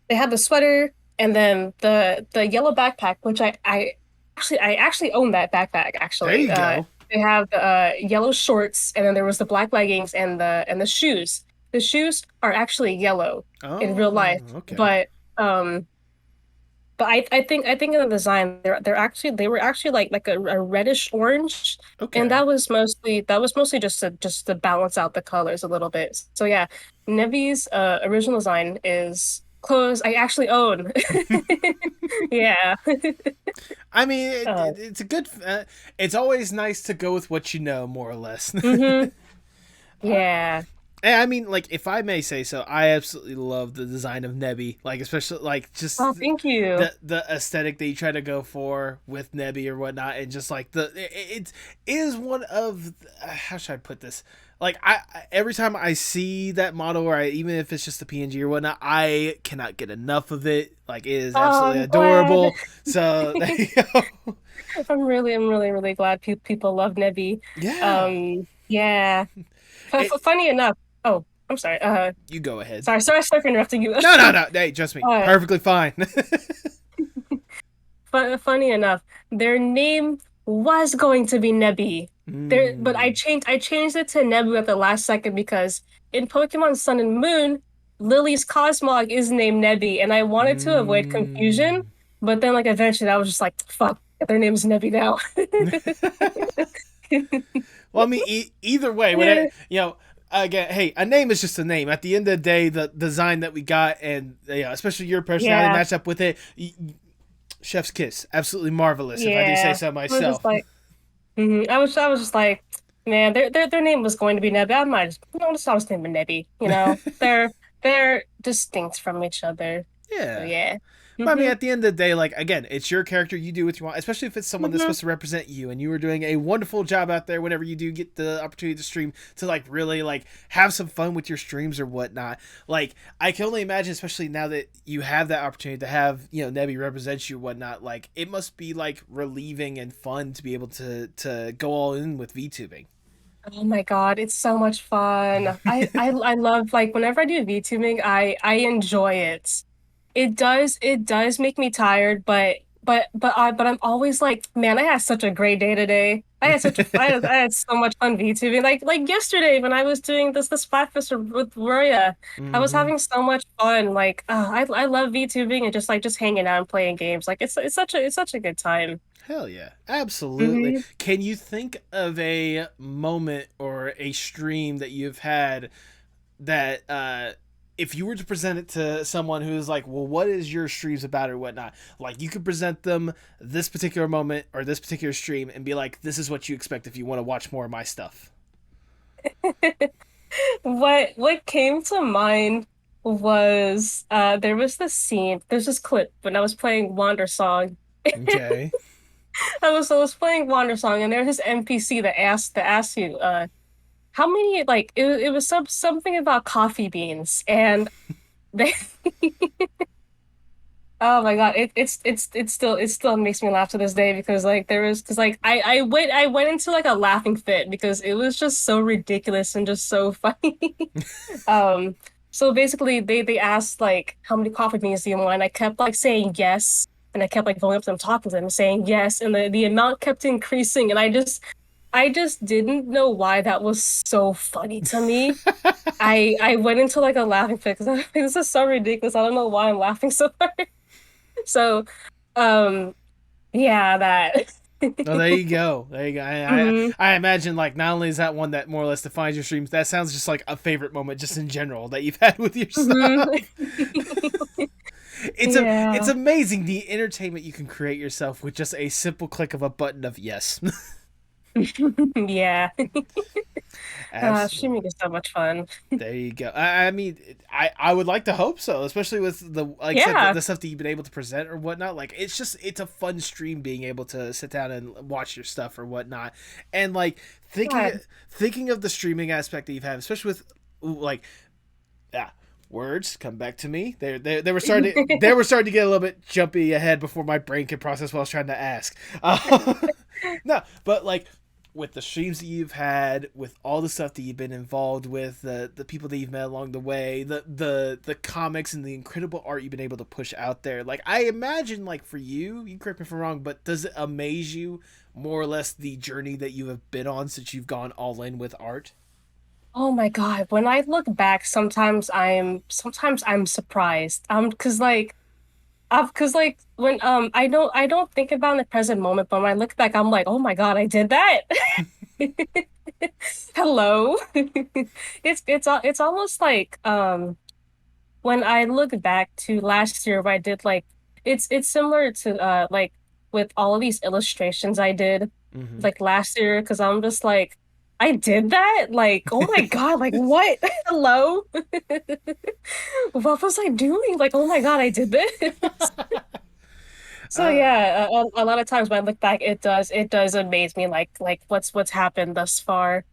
they had the sweater, and then the yellow backpack, which I actually own that backpack There actually. you go. They have the yellow shorts, and then there was the black leggings and the shoes. The shoes are actually yellow in real Oh, life, okay. um but I think in the design they were actually like a reddish orange, and Okay. that was mostly just to balance out the colors a little bit. So yeah, Nevi's original design is clothes I actually own. Yeah. I mean, Uh, it's a good. It's always nice to go with what you know, more or less. hmm Yeah. And I mean, like, if I may say so, I absolutely love the design of Nebby. Like, especially like Oh, just thank you. the aesthetic that you try to go for with Nebby or whatnot, and just like it is one of how should I put this? Like, every time I see that model, or even if it's just a PNG or whatnot, I cannot get enough of it. Like, it is Oh, absolutely I'm glad. adorable. So there you go. I'm really glad people love Nebi. Yeah. Yeah. It. Funny enough. Oh, I'm sorry. You go ahead. Sorry for interrupting you. No, no, no. Hey, trust me. Uh, Perfectly fine. Funny enough, their name was going to be Nebi. But I Mm. changed it to Nebu at the last second because in Pokemon Sun and Moon, Lily's Cosmog is named Nebi, and I wanted to avoid confusion. Mm. But then, like, eventually, I was just like, "Fuck, their name's Nebi now." Well, I mean, either way, whatever, Yeah, again, hey, a name is just a name. At the end of the day, the design that we got, and especially your personality yeah, matched up with it, chef's kiss, absolutely marvelous, if I do say yeah. so I was just myself. like, I was just like, man, their name was going to be Nebi. I might just, I'll just name it Nebi. They're distinct from each other. So Yeah. yeah. But I mean, hmm at the end of the day, like, again, it's your character. You do what you want, especially if it's someone that's hmm supposed to represent you. And you were doing a wonderful job out there whenever you do get the opportunity to stream, to like really like have some fun with your streams or whatnot. Like, I can only imagine, especially now that you have that opportunity to have Nebby represent you, whatnot. Like, it must be like relieving and fun to be able to go all in with VTubing. Oh my God, it's so much fun. I love like whenever I do VTubing, I enjoy it. It does make me tired, but I'm always like, man, I had such a great day today. I had so much fun VTubing. Like yesterday when I was doing this Splatfest with Roya, I was Mm-hmm. having so much fun. Like, I love VTubing and just hanging out and playing games. Like it's such a good time. Hell yeah, absolutely. hmm Can you think of a moment or a stream that you've had that if you were to present it to someone who's like, well, what is your streams about or whatnot? Like, you could present them this particular moment or this particular stream and be like, this is what you expect if you want to watch more of my stuff. What came to mind was there was this scene, there's this clip when I was playing Wander Song. Okay. I was playing Wander Song and there's this NPC that asked you how many like it was something about coffee beans and they oh my God, it still makes me laugh to this day because like there was because like I went into like a laughing fit because it was just so ridiculous and just so funny. Um, so basically they asked like how many coffee beans do you want? And I kept like saying yes, and I kept like going up to them, talking to them, saying yes, and the amount kept increasing, and I just didn't know why that was so funny to me. I went into like a laughing fit because I was like, this is so ridiculous. I don't know why I'm laughing so hard. So, um, yeah, that. Oh, there you go. There you go. Mhm, I imagine like not only is that one that more or less defines your streams, that sounds just like a favorite moment just in general that you've had with your mhm. stuff. It's Yeah. amazing the entertainment you can create yourself with just a simple click of a button of yes. Yeah. Absolutely. Streaming is so much fun. There you go. I mean, I would like to hope so, especially with the like I said Yeah. the stuff that you've been able to present or whatnot. Like it's a fun stream being able to sit down and watch your stuff or whatnot, and like thinking God. thinking of the streaming aspect that you've had, especially with like yeah words come back to me. They were starting to get a little bit jumpy ahead before my brain could process what I was trying to ask. No, but like with the streams that you've had, with all the stuff that you've been involved with, the people that you've met along the way, the comics and the incredible art you've been able to push out there. Like I imagine, like for you, you correct me if I'm wrong, but does it amaze you more or less the journey that you have been on since you've gone all in with art? Oh my God. When I look back, sometimes I'm surprised. Cause like when I don't think about in the present moment, but when I look back, I'm like, oh my God, I did that. Hello. It's almost like when I look back to last year where I did like it's similar to like with all of these illustrations I did Mm-hmm. like last year because I'm just like I did that? Like, oh my God, like what? Hello? What was I doing? Like, oh my God, I did this. So uh, yeah, a lot of times when I look back, it does amaze me like what's happened thus far.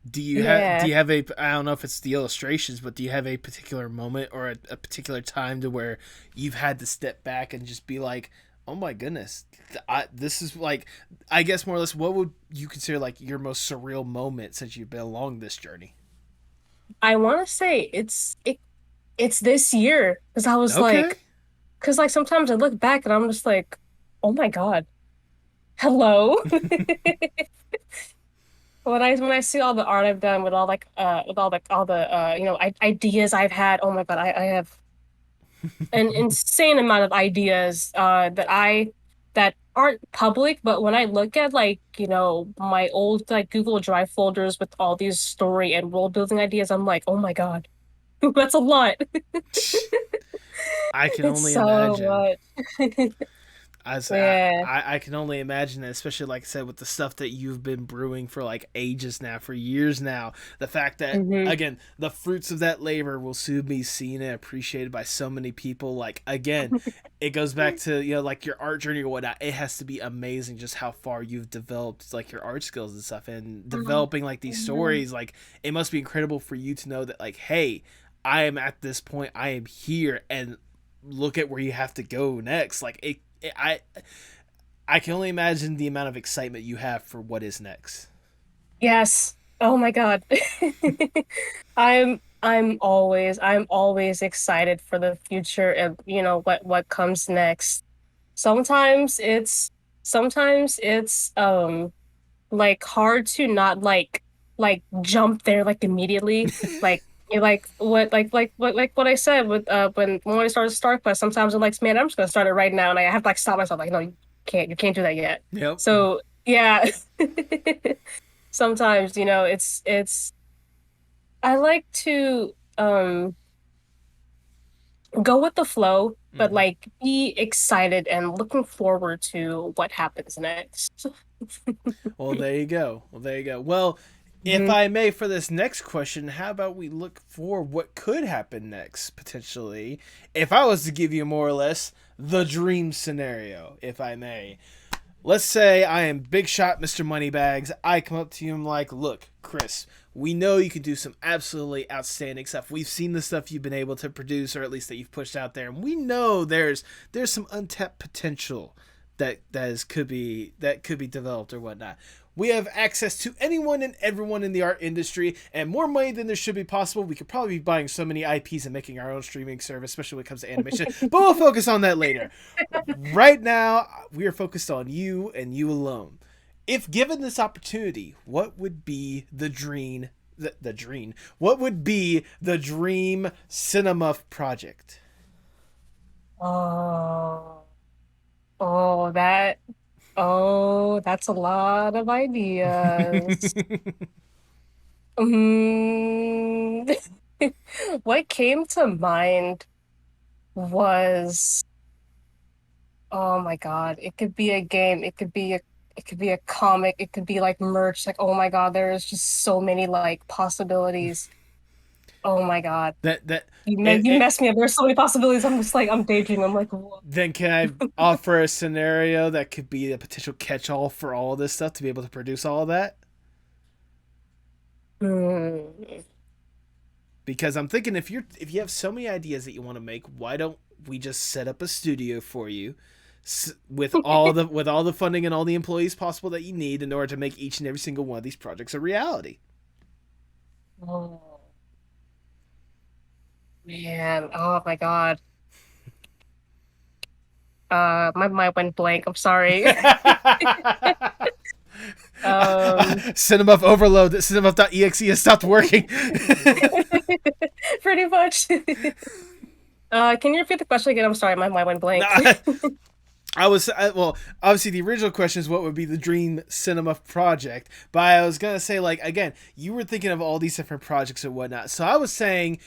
do Yeah. you have a I don't know if it's the illustrations, but do you have a particular moment or a particular time to where you've had to step back and just be like, oh my goodness, this is like I guess more or less what would you consider like your most surreal moment since you've been along this journey? I want to say it's this year because I was Okay. like, because like sometimes I look back and I'm just like, oh my God, hello. When I see all the art I've done with all the ideas I've had, oh my God, I have an insane amount of ideas that aren't public, but when I look at like, my old like Google Drive folders with all these story and world building ideas, I'm like, oh my God, that's a lot. I can It's only so imagine. much. As Yeah. I can only imagine that, especially like I said, with the stuff that you've been brewing for like ages now, for years now. The fact that Hmm. again, the fruits of that labor will soon be seen and appreciated by so many people. Like again, it goes back to like your art journey or whatnot. It has to be amazing just how far you've developed like your art skills and stuff, and developing like these Mhm. stories. Like it must be incredible for you to know that like, hey, I am at this point. I am here, and look at where you have to go next. Like I can only imagine the amount of excitement you have for what is next. Yes. Oh my God. I'm always excited for the future and what comes next. Sometimes it's like hard to not like jump there like immediately. Like what I said with when I started StarQuest, sometimes I'm like, man, I'm just gonna start it right now and I have to like stop myself like, no, you can't do that yet. Yep. So yeah. Sometimes, it's I like to go with the flow, but Mhm. like be excited and looking forward to what happens next. Well, there you go. Well, there you go. Well, if Mhm. I may, for this next question, how about we look for what could happen next, potentially? If I was to give you more or less the dream scenario, if I may. Let's say I am Big Shot Mr. Moneybags. I come up to you and I'm like, look, Kris, we know you can do some absolutely outstanding stuff. We've seen the stuff you've been able to produce, or at least that you've pushed out there, and we know there's some untapped potential that could be developed or whatnot. We have access to anyone and everyone in the art industry, and more money than there should be possible. We could probably be buying so many IPs and making our own streaming service, especially when it comes to animation. But we'll focus on that later. Right now, we are focused on you and you alone. If given this opportunity, what would be the dream? The dream. What would be the dream Cinnamuff project? Oh, oh, that, oh, that's a lot of ideas. Mm. What came to mind was, oh my God, it could be a game, it could be a comic, it could be like merch. Like, oh my God, there's just so many like possibilities. Oh my God. that You messed me up. There's so many possibilities. I'm just like, I'm daydreaming. I'm like, what? Then can I offer a scenario that could be a potential catch-all for all of this stuff to be able to produce all of that? Hmm. Because I'm thinking if you have so many ideas that you want to make, why don't we just set up a studio for you with all the funding and all the employees possible that you need in order to make each and every single one of these projects a reality? Oh man. Oh my God. My mind went blank. I'm sorry. Um, Cinemaff overload. Cinemaff.exe has stopped working. pretty much. Can you repeat the question again? I'm sorry, my mind went blank. Well, obviously the original question is what would be the dream cinema project, but I was gonna say, like, again, you were thinking of all these different projects and whatnot, so I was saying,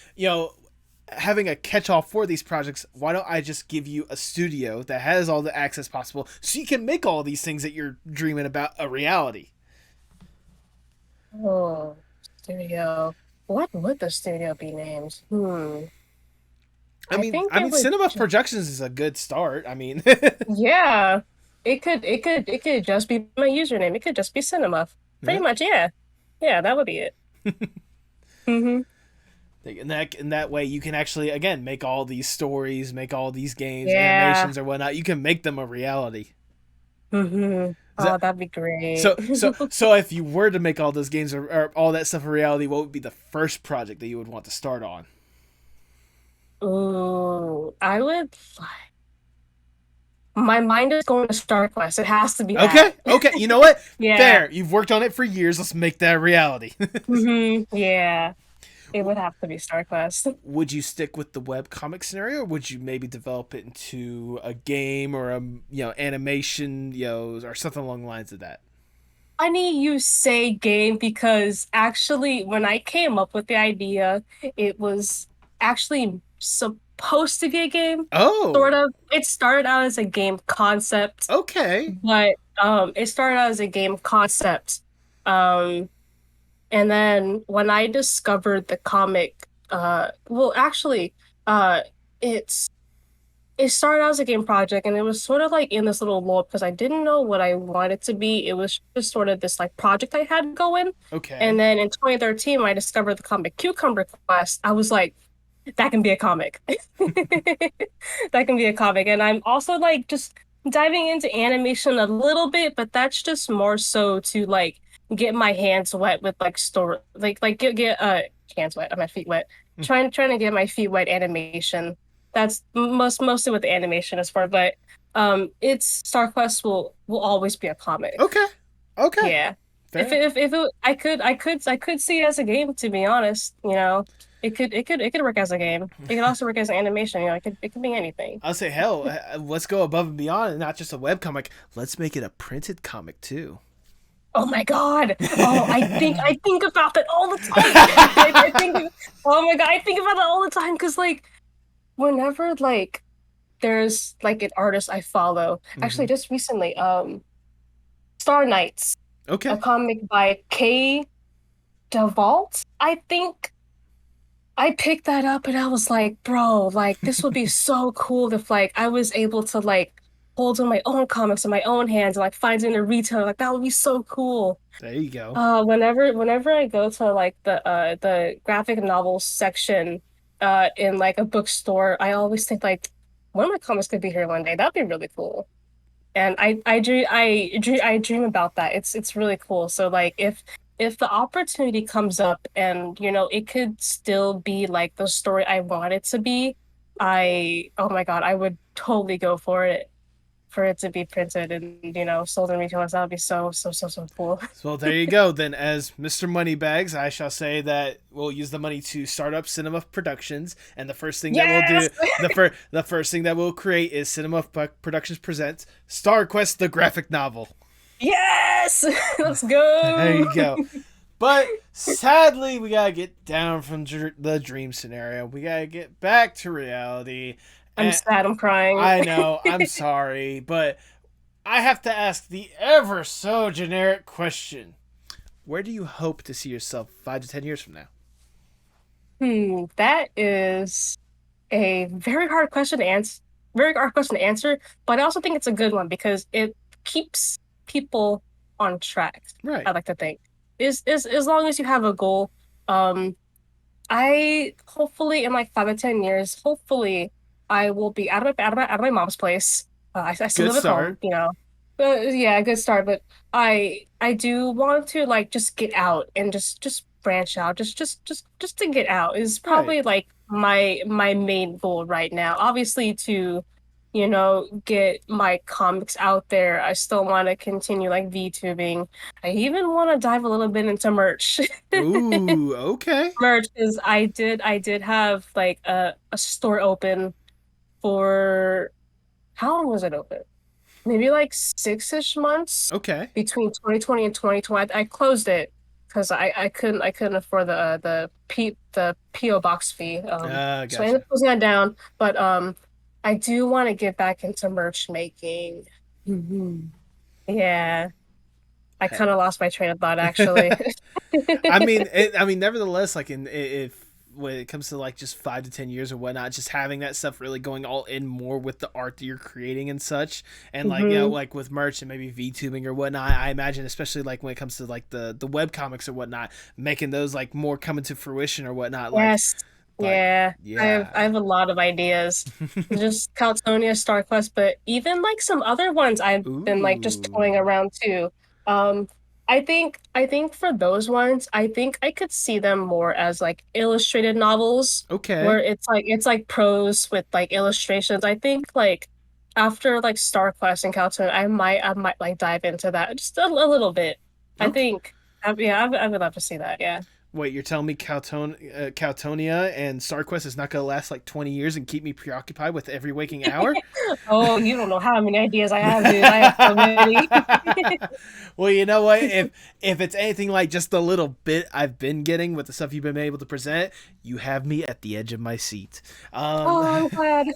having a catch-all for these projects, why don't I just give you a studio that has all the access possible so you can make all these things that you're dreaming about a reality? Oh, studio. What would the studio be named? Hmm. I think I it mean, would. Cinema Productions is a good start. I mean, Yeah. It could just be my username. It could just be Cinnamuff. Pretty yeah. much, yeah. Yeah, that would be it. Mm-hmm. In that way, you can actually again make all these stories, make all these games, Yeah. animations, or whatnot. You can make them a reality. Mm-hmm. Is Oh, that that'd be great. so? If you were to make all those games or all that stuff a reality, what would be the first project that you would want to start on? Ooh, I would my mind is going to StarQuest. It has to be that. Okay, okay. You know what? Yeah. Fair. You've worked on it for years. Let's make that a reality. Yeah. It would have to be StarQuest. Would you stick with the web comic scenario, or would you maybe develop it into a game or a animation, or something along the lines of that? Funny you say game because actually, when I came up with the idea, it was actually supposed to be a game. Oh, Sort of. It started out as a game concept, okay. but it started out as a game concept. Um, and then when I discovered the comic, well, actually, uh, it's it started out as a game project and it was sort of like in this little lull because I didn't know what I wanted it to be. It was just sort of this like project I had going. And Okay. then in 2013, when I discovered the comic Cucumber Quest, I was like, that can be a comic. That can be a comic. And I'm also like just diving into animation a little bit, but that's just more so to like get my hands wet with like story like get hands wet, my feet wet. Trying to get my feet wet animation. That's mostly what the animation is for, but it's StarQuest will always be a comic. Okay. Okay. Yeah. Fair. If it, I could see it as a game, to be honest, you know. It could work as a game. It could also work as an animation, you know, it could be anything. I'll say, hell, let's go above and beyond, and not just a web comic. Let's make it a printed comic too. Oh my God. Oh, I think about that all the time. I think oh my God, I think about that all the time because like whenever like there's like an artist I follow, actually Mhm. just recently, Star Knights, a Okay. comic by K. DeVault, I think. I picked that up and I was like, bro, like this would be so cool if like I was able to like hold on my own comics in my own hands and like find it in a retailer. Like that would be so cool. There you go. Whenever I go to like the graphic novels section in like a bookstore, I always think like one of my comics could be here one day. That'd be really cool. And I dream about that. It's really cool. So like if the opportunity comes up and you know it could still be like the story I want it to be, I oh my God, I would totally go for it to be printed and you know sold in retailers. That would be so cool. So there you go. Then, as Mr. Moneybags, I shall say that we'll use the money to start up Cinema Productions, and the first thing that we'll do, Yes! the first thing that we'll create is Cinema Productions presents Star Quest: The Graphic Novel. Yes! Let's There go. you go. But sadly, we gotta get down from the dream scenario. We gotta get back to reality. I'm And sad, I'm crying. I know, I'm sorry, but I have to ask the ever so generic question. Where do you hope to see yourself 5 to 10 years from now? That is a very hard question to answer. Very hard question to answer, but I also think it's a good one because it keeps people on track. Right. I like to think is as long as you have a goal. Um, I hopefully in like 5 to 10 years, hopefully I will be out of my mom's place. I still Good live at home, start. you know. Yeah, good start. But I do want to like just get out and just branch out. Just to get out is Right. probably like my main goal right now. Obviously to, you know, get my comics out there. I still want to continue like VTubing. I even want to dive a little bit into merch. Ooh, okay. Merch is I did have like a store open for how long was it open? Maybe like 6-ish months Okay. between 2020 and 2020. I closed it because I couldn't afford the PO box fee. So I ended Gotcha. up closing that down. But I do want to get back into merch making. Yeah, I Hey. kind of lost my train of thought actually. I mean, nevertheless, like if when it comes to like just 5 to 10 years or whatnot, just having that stuff really going all in more with the art that you're creating and such, and like hmm like with merch and maybe VTubing or whatnot, I imagine especially like when it comes to like the web comics or whatnot, making those like more coming to fruition or whatnot, Yes. like Yeah. I yeah. have a lot of ideas. Just caltonia, StarQuest, but even like some other ones I've been like just toying Ooh. around too. Um, I think for those ones, I think I could see them more as like illustrated novels where Okay. it's like prose with like illustrations. I think like after like StarQuest and Caltonia, I might like dive into that just a little bit. I Okay. think I would love to see that. Yeah. Wait, you're telling me Caltonia and StarQuest is not going to last like 20 years and keep me preoccupied with every waking hour? Oh, you don't know how many ideas I have, dude. I have so many. Well, you know what? If it's anything like just the little bit I've been getting with the stuff you've been able to present, you have me at the edge of my seat. Oh, I'm glad.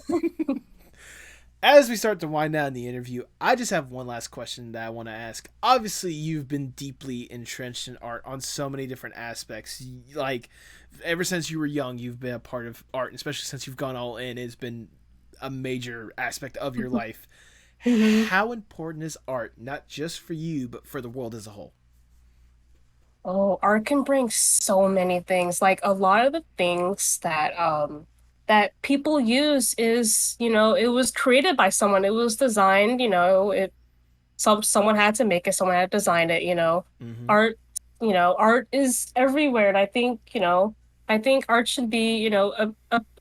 As we start to wind down the interview, I just have one last question that I want to ask. Obviously, you've been deeply entrenched in art on so many different aspects. Like, ever since you were young, you've been a part of art, and especially since you've gone all in, it's been a major aspect of your life. hmm How important is art, not just for you, but for the world as a whole? Oh, art can bring so many things. Like a lot of the things that people use is, you know, it was created by someone. It was designed, you know, it someone had to make it, someone had designed it, you know. Mm-hmm. Art, you know, art is everywhere, and I think, you know, I think art should be, you know,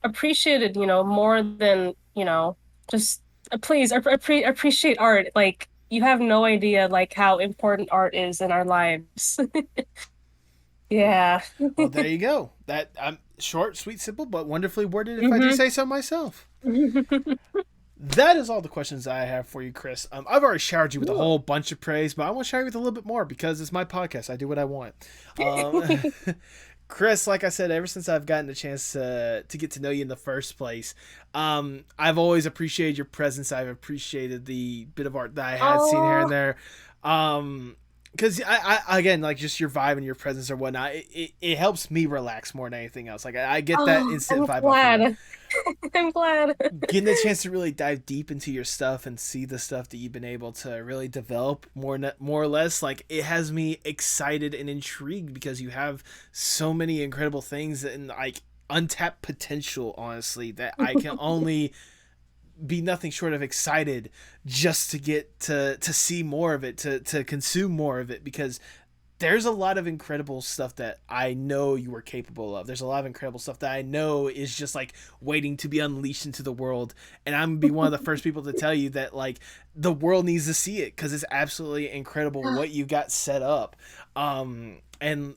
appreciated, you know, more than, you know, just please appreciate art. Like you have no idea like how important art is in our lives. Well, Yeah. well, there you go. That short, sweet, simple, but wonderfully worded, if I do hmm say so myself. That is all the questions I have for you, Kris. I've already showered you with a Cool. whole bunch of praise, but I want to shower you with a little bit more because it's my podcast. I do what I want. Um, Kris, like I said, ever since I've gotten the chance to get to know you in the first place, I've always appreciated your presence. I've appreciated the bit of art that I had seen here Oh, and there. Because I again, like, just your vibe and your presence or whatnot, it helps me relax more than anything else. Like, I get that oh, instant I'm vibe off of you. glad. I'm glad. Getting the chance to really dive deep into your stuff and see the stuff that you've been able to really develop more or less, like, it has me excited and intrigued because you have so many incredible things and, like, untapped potential, honestly, that I can only be nothing short of excited just to get to see more of it, to consume more of it, because there's a lot of incredible stuff that I know you are capable of. There's a lot of incredible stuff that I know is just like waiting to be unleashed into the world. And I'm gonna be one of the first people to tell you that, like, the world needs to see it because it's absolutely incredible what you got set up. And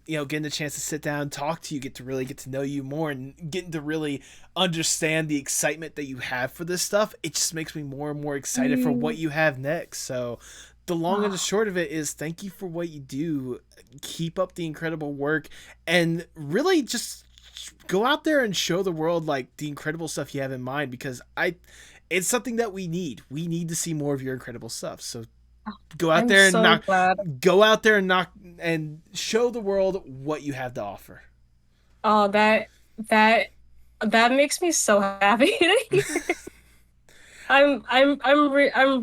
getting the chance to sit down, talk to you, get to really get to know you more, and getting to really understand the excitement that you have for this stuff, it just makes me more and more excited for what you have next. So the long and the short of it is, thank you for what you do. Keep up the incredible work, and really just go out there and show the world, like, the incredible stuff you have in mind, because it's something that we need. We need to see more of your incredible stuff. So go out I'm there and so glad. knock and show the world what you have to offer. Oh, that that makes me so happy. I'm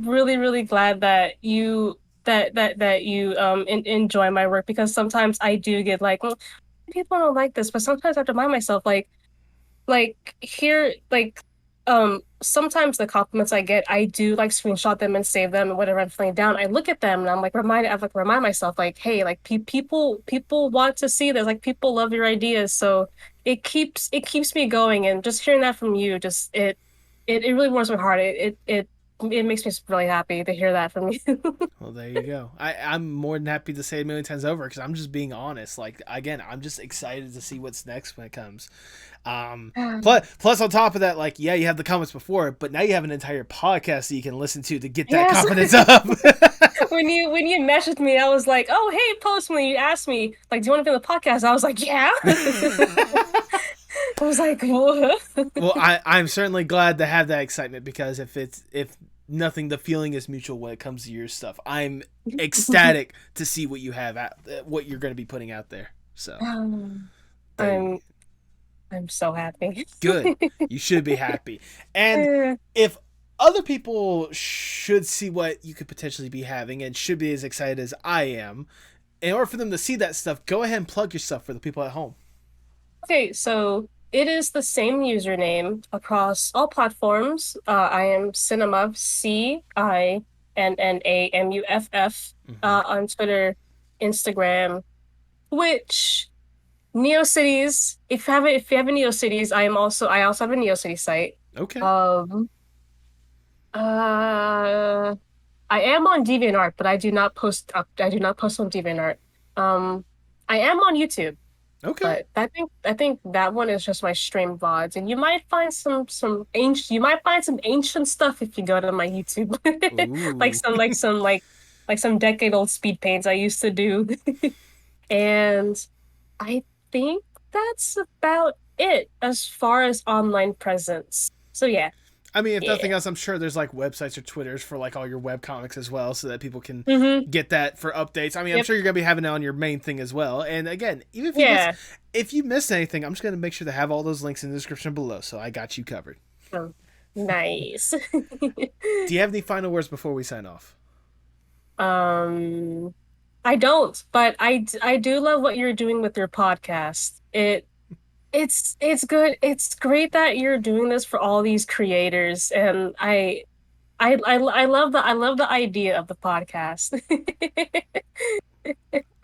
really really glad that you enjoy my work, because sometimes I do get like, well, people don't like this, but sometimes I have to remind myself, here, sometimes the compliments I get, I do like screenshot them and save them, and whatever I'm feeling down, I look at them and remind myself, like, hey, like, people want to see this, like, people love your ideas, so it keeps me going, and just hearing that from you, just it really warms my heart. It makes me really happy to hear that from you. Well, there you go. I'm more than happy to say it a million times over because I'm just being honest. Like, again, I'm just excited to see what's next when it comes. Plus on top of that, like, yeah, you have the comments before, but now you have an entire podcast that you can listen to get that Yes. confidence up. When you messaged me, I was like, oh, hey, Post, when you asked me, like, do you want to be on the podcast? I was like, yeah. I was like, what? Well, I'm certainly glad to have that excitement, because if nothing, the feeling is mutual when it comes to your stuff. I'm ecstatic to see what you have what you're going to be putting out there. So there, I'm I'm so happy. good. You should be happy. And if other people should see what you could potentially be having and should be as excited as I am, in order for them to see that stuff, go ahead and plug your stuff for the people at home. Okay, so it is the same username across all platforms. I am Cinnamuff, CINNAMUFF, Mm-hmm. on Twitter, Instagram, Twitch, NeoCities. If you have a NeoCities, I also have a NeoCity site. Okay. Um, uh, I am on DeviantArt, but I do not post on DeviantArt. Um, I am on YouTube. Okay. But I think that one is just my stream VODs, and you might find some ancient stuff if you go to my YouTube, like Ooh. some decade old speed paints I used to do, and I think that's about it as far as online presence. So yeah, I mean, if nothing yeah. else, I'm sure there's like websites or Twitters for like all your webcomics as well, so that people can Mm-hmm. get that for updates. I mean, I'm Yep. sure you're gonna be having it on your main thing as well. And again, even Yeah. if you miss anything, I'm just gonna make sure to have all those links in the description below, so I got you covered. Oh, nice. Do you have any final words before we sign off? Um, I don't, but I do love what you're doing with your podcast. It's good. It's great that you're doing this for all these creators, and I love the idea of the podcast.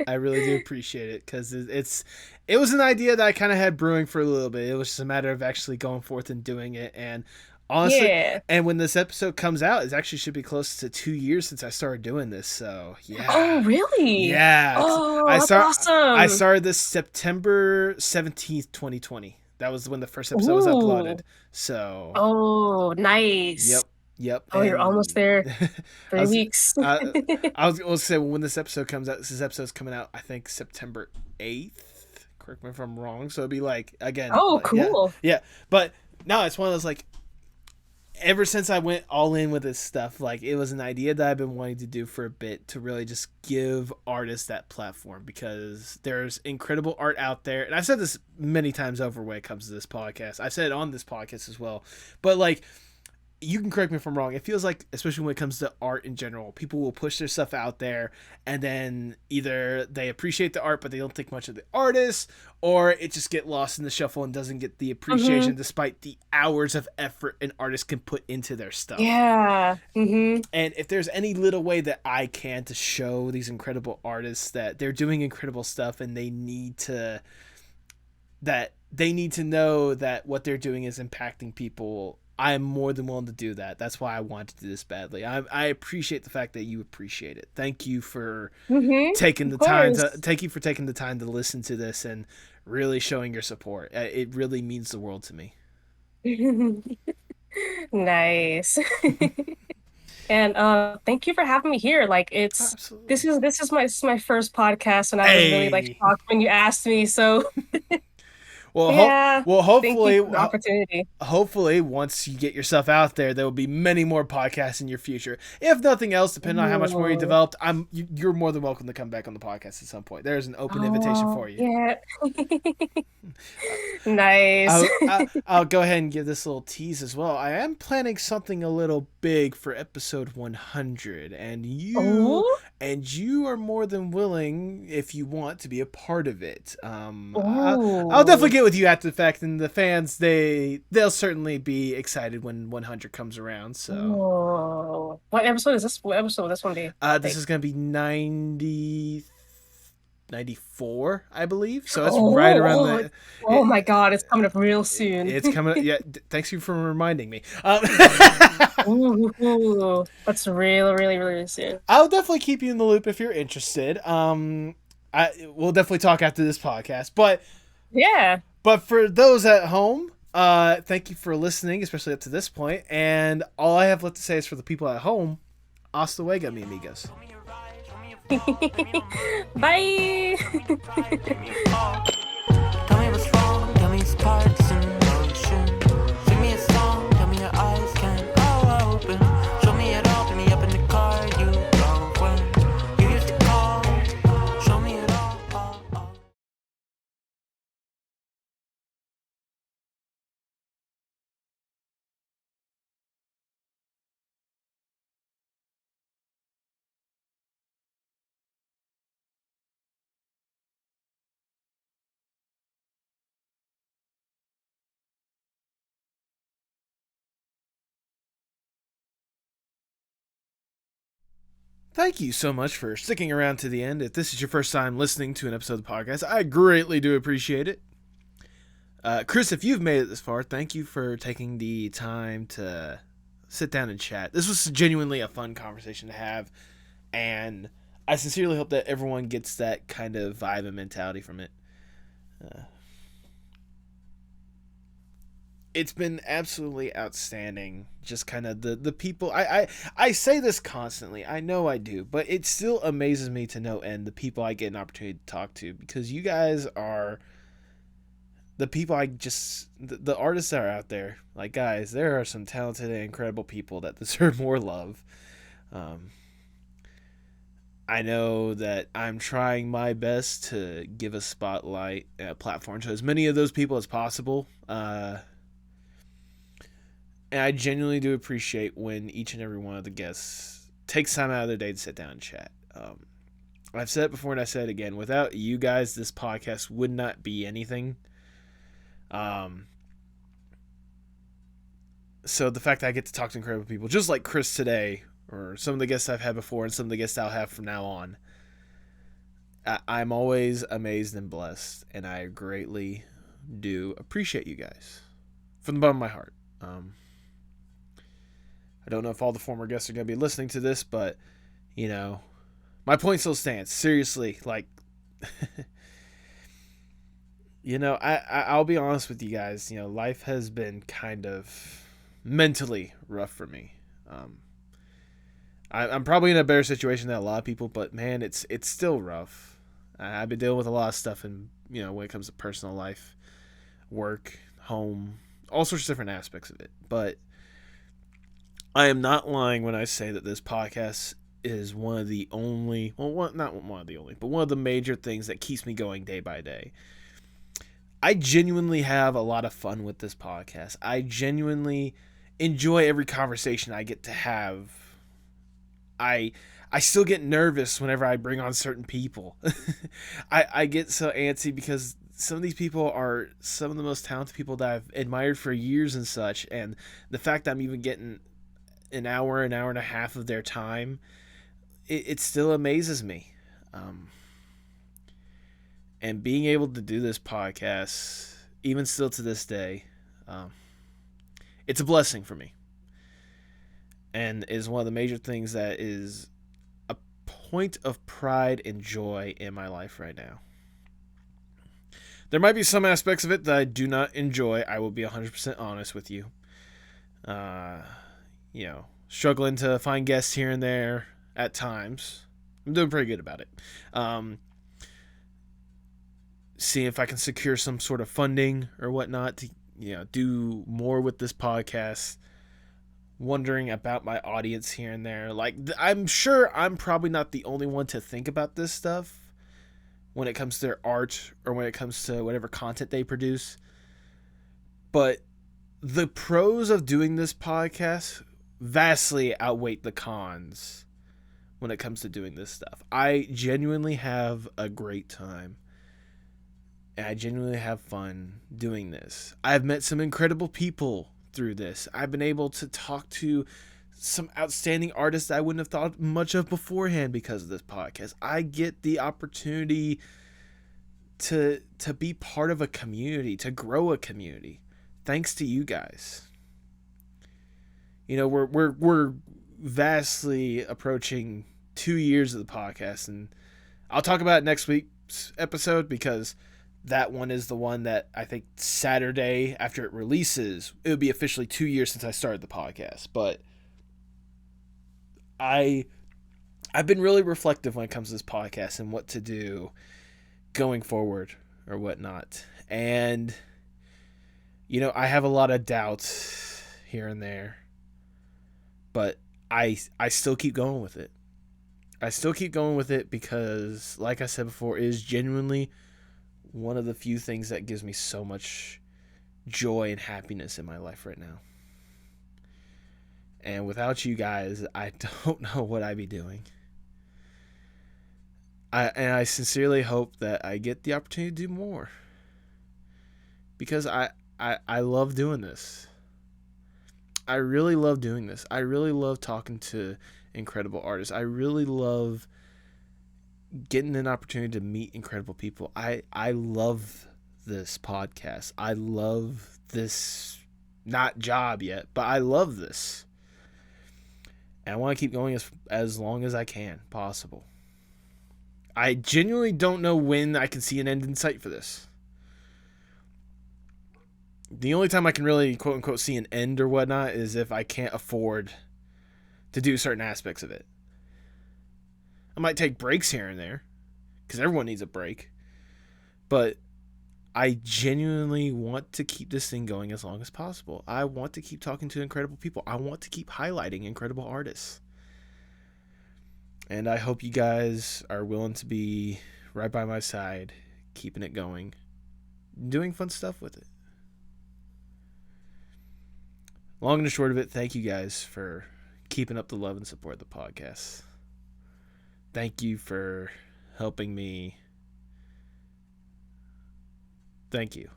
I really do appreciate it because it was an idea that I kind of had brewing for a little bit. It was just a matter of actually going forth and doing it. And honestly, Yeah. and when this episode comes out, it actually should be close to 2 years since I started doing this. So Oh, yeah, really? yeah. Oh, I that's start I awesome. started this September 17th, 2020. That was when the first episode was uploaded. Ooh. So Oh, nice. yep, yep. Oh, you're almost And there. I Three was weeks. I was going to say, when this episode's coming out, I think September 8th, correct me if I'm wrong. So it'd be like, again, Oh, like, yeah, cool. yeah. But no, it's one of those like, ever since I went all in with this stuff, like it was an idea that I've been wanting to do for a bit to really just give artists that platform, because there's incredible art out there. And I've said this many times over when it comes to this podcast. I've said it on this podcast as well. But like, you can correct me if I'm wrong. It feels like, especially when it comes to art in general, people will push their stuff out there, and then either they appreciate the art but they don't think much of the artist, or it just get lost in the shuffle and doesn't get the appreciation despite the hours of effort an artist can put into their stuff. Yeah. And if there's any little way that I can to show these incredible artists that they're doing incredible stuff, and they need to know that what they're doing is impacting people, I'm more than willing to do that. That's why I want to do this badly. I appreciate the fact that you appreciate it. Thank you for taking the time to listen to this and really showing your support. It really means the world to me. Nice. And thank you for having me here. Like, Absolutely. this is my first podcast, and I was really like shocked when you asked me. So Well, yeah. hopefully, Thank you for the opportunity. Hopefully, once you get yourself out there will be many more podcasts in your future. If nothing else, depending on how much more you developed, you're more than welcome to come back on the podcast at some point. There's an open invitation for you. Yeah. Nice. I'll go ahead and give this little tease as well. I am planning something a little big for episode 100, and you are more than willing, if you want, to be a part of it. I'll definitely get with you after the fact, and the fans, they'll certainly be excited when 100 comes around. So, what episode is this? What episode will this one be? This is gonna be 94, I believe. So it's right around the. Oh my god, it's coming up real soon. It's coming up. Yeah, thanks you for reminding me. Ooh, that's really soon. I'll definitely keep you in the loop if you're interested. We'll definitely talk after this podcast, but yeah. But for those at home, thank you for listening, especially up to this point. And all I have left to say is, for the people at home, hasta luego, mi amigos. Bye. Tell me what's wrong, tell me sparks in motion. Sing me a song, tell me your eyes can't go open. Show me it all, pick me up in the car you drove when you used to call. Show me it all. Thank you so much for sticking around to the end. If this is your first time listening to an episode of the podcast, I greatly do appreciate it. Kris, if you've made it this far, thank you for taking the time to sit down and chat. This was genuinely a fun conversation to have, and I sincerely hope that everyone gets that kind of vibe and mentality from it. It's been absolutely outstanding. Just kind of the people. I say this constantly. I know I do, but it still amazes me to no end the people I get an opportunity to talk to, because you guys are the people the artists that are out there. Like, guys, there are some talented and incredible people that deserve more love. I know that I'm trying my best to give a spotlight, a platform to as many of those people as possible. And I genuinely do appreciate when each and every one of the guests takes time out of their day to sit down and chat. I've said it before and I said it again. Without you guys, this podcast would not be anything. So the fact that I get to talk to incredible people, just like Kris today, or some of the guests I've had before and some of the guests I'll have from now on, I'm always amazed and blessed, and I greatly do appreciate you guys from the bottom of my heart. I don't know if all the former guests are going to be listening to this, but, you know, my point still stands. Seriously, like, you know, I'll be honest with you guys. You know, life has been kind of mentally rough for me. I'm probably in a better situation than a lot of people, but man, it's still rough. I've been dealing with a lot of stuff, and when it comes to personal life, work, home, all sorts of different aspects of it. But I am not lying when I say that this podcast is one of the only, not one of the only, but one of the major things that keeps me going day by day. I genuinely have a lot of fun with this podcast. I genuinely enjoy every conversation I get to have. I still get nervous whenever I bring on certain people. I get so antsy because some of these people are some of the most talented people that I've admired for years and such, and the fact that I'm even getting an hour and a half of their time, it still amazes me. And being able to do this podcast, even still to this day, it's a blessing for me. And is one of the major things that is a point of pride and joy in my life right now. There might be some aspects of it that I do not enjoy. I will be 100% honest with you. Struggling to find guests here and there at times. I'm doing pretty good about it. See if I can secure some sort of funding or whatnot to do more with this podcast. Wondering about my audience here and there. Like, I'm sure I'm probably not the only one to think about this stuff when it comes to their art or when it comes to whatever content they produce. But the pros of doing this podcast vastly outweigh the cons when it comes to doing this stuff. I genuinely have a great time. And I genuinely have fun doing this. I've met some incredible people through this. I've been able to talk to some outstanding artists I wouldn't have thought much of beforehand because of this podcast. I get the opportunity to be part of a community, to grow a community, thanks to you guys. We're vastly approaching 2 years of the podcast, and I'll talk about it next week's episode because that one is the one that I think Saturday after it releases, it would be officially 2 years since I started the podcast. But I've been really reflective when it comes to this podcast and what to do going forward or whatnot. And, I have a lot of doubts here and there, but I still keep going with it. I still keep going with it because, like I said before, it is genuinely one of the few things that gives me so much joy and happiness in my life right now. And without you guys, I don't know what I'd be doing. I sincerely hope that I get the opportunity to do more. Because I love doing this. I really love doing this. I really love talking to incredible artists. I really love getting an opportunity to meet incredible people. I love this podcast. I love this, not job yet, but I love this. And I want to keep going as long as I can possible. I genuinely don't know when I can see an end in sight for this. The only time I can really, quote unquote, see an end or whatnot is if I can't afford to do certain aspects of it. I might take breaks here and there, because everyone needs a break. But I genuinely want to keep this thing going as long as possible. I want to keep talking to incredible people. I want to keep highlighting incredible artists. And I hope you guys are willing to be right by my side, keeping it going, doing fun stuff with it. Long and the short of it, thank you guys for keeping up the love and support of the podcast. Thank you for helping me. Thank you.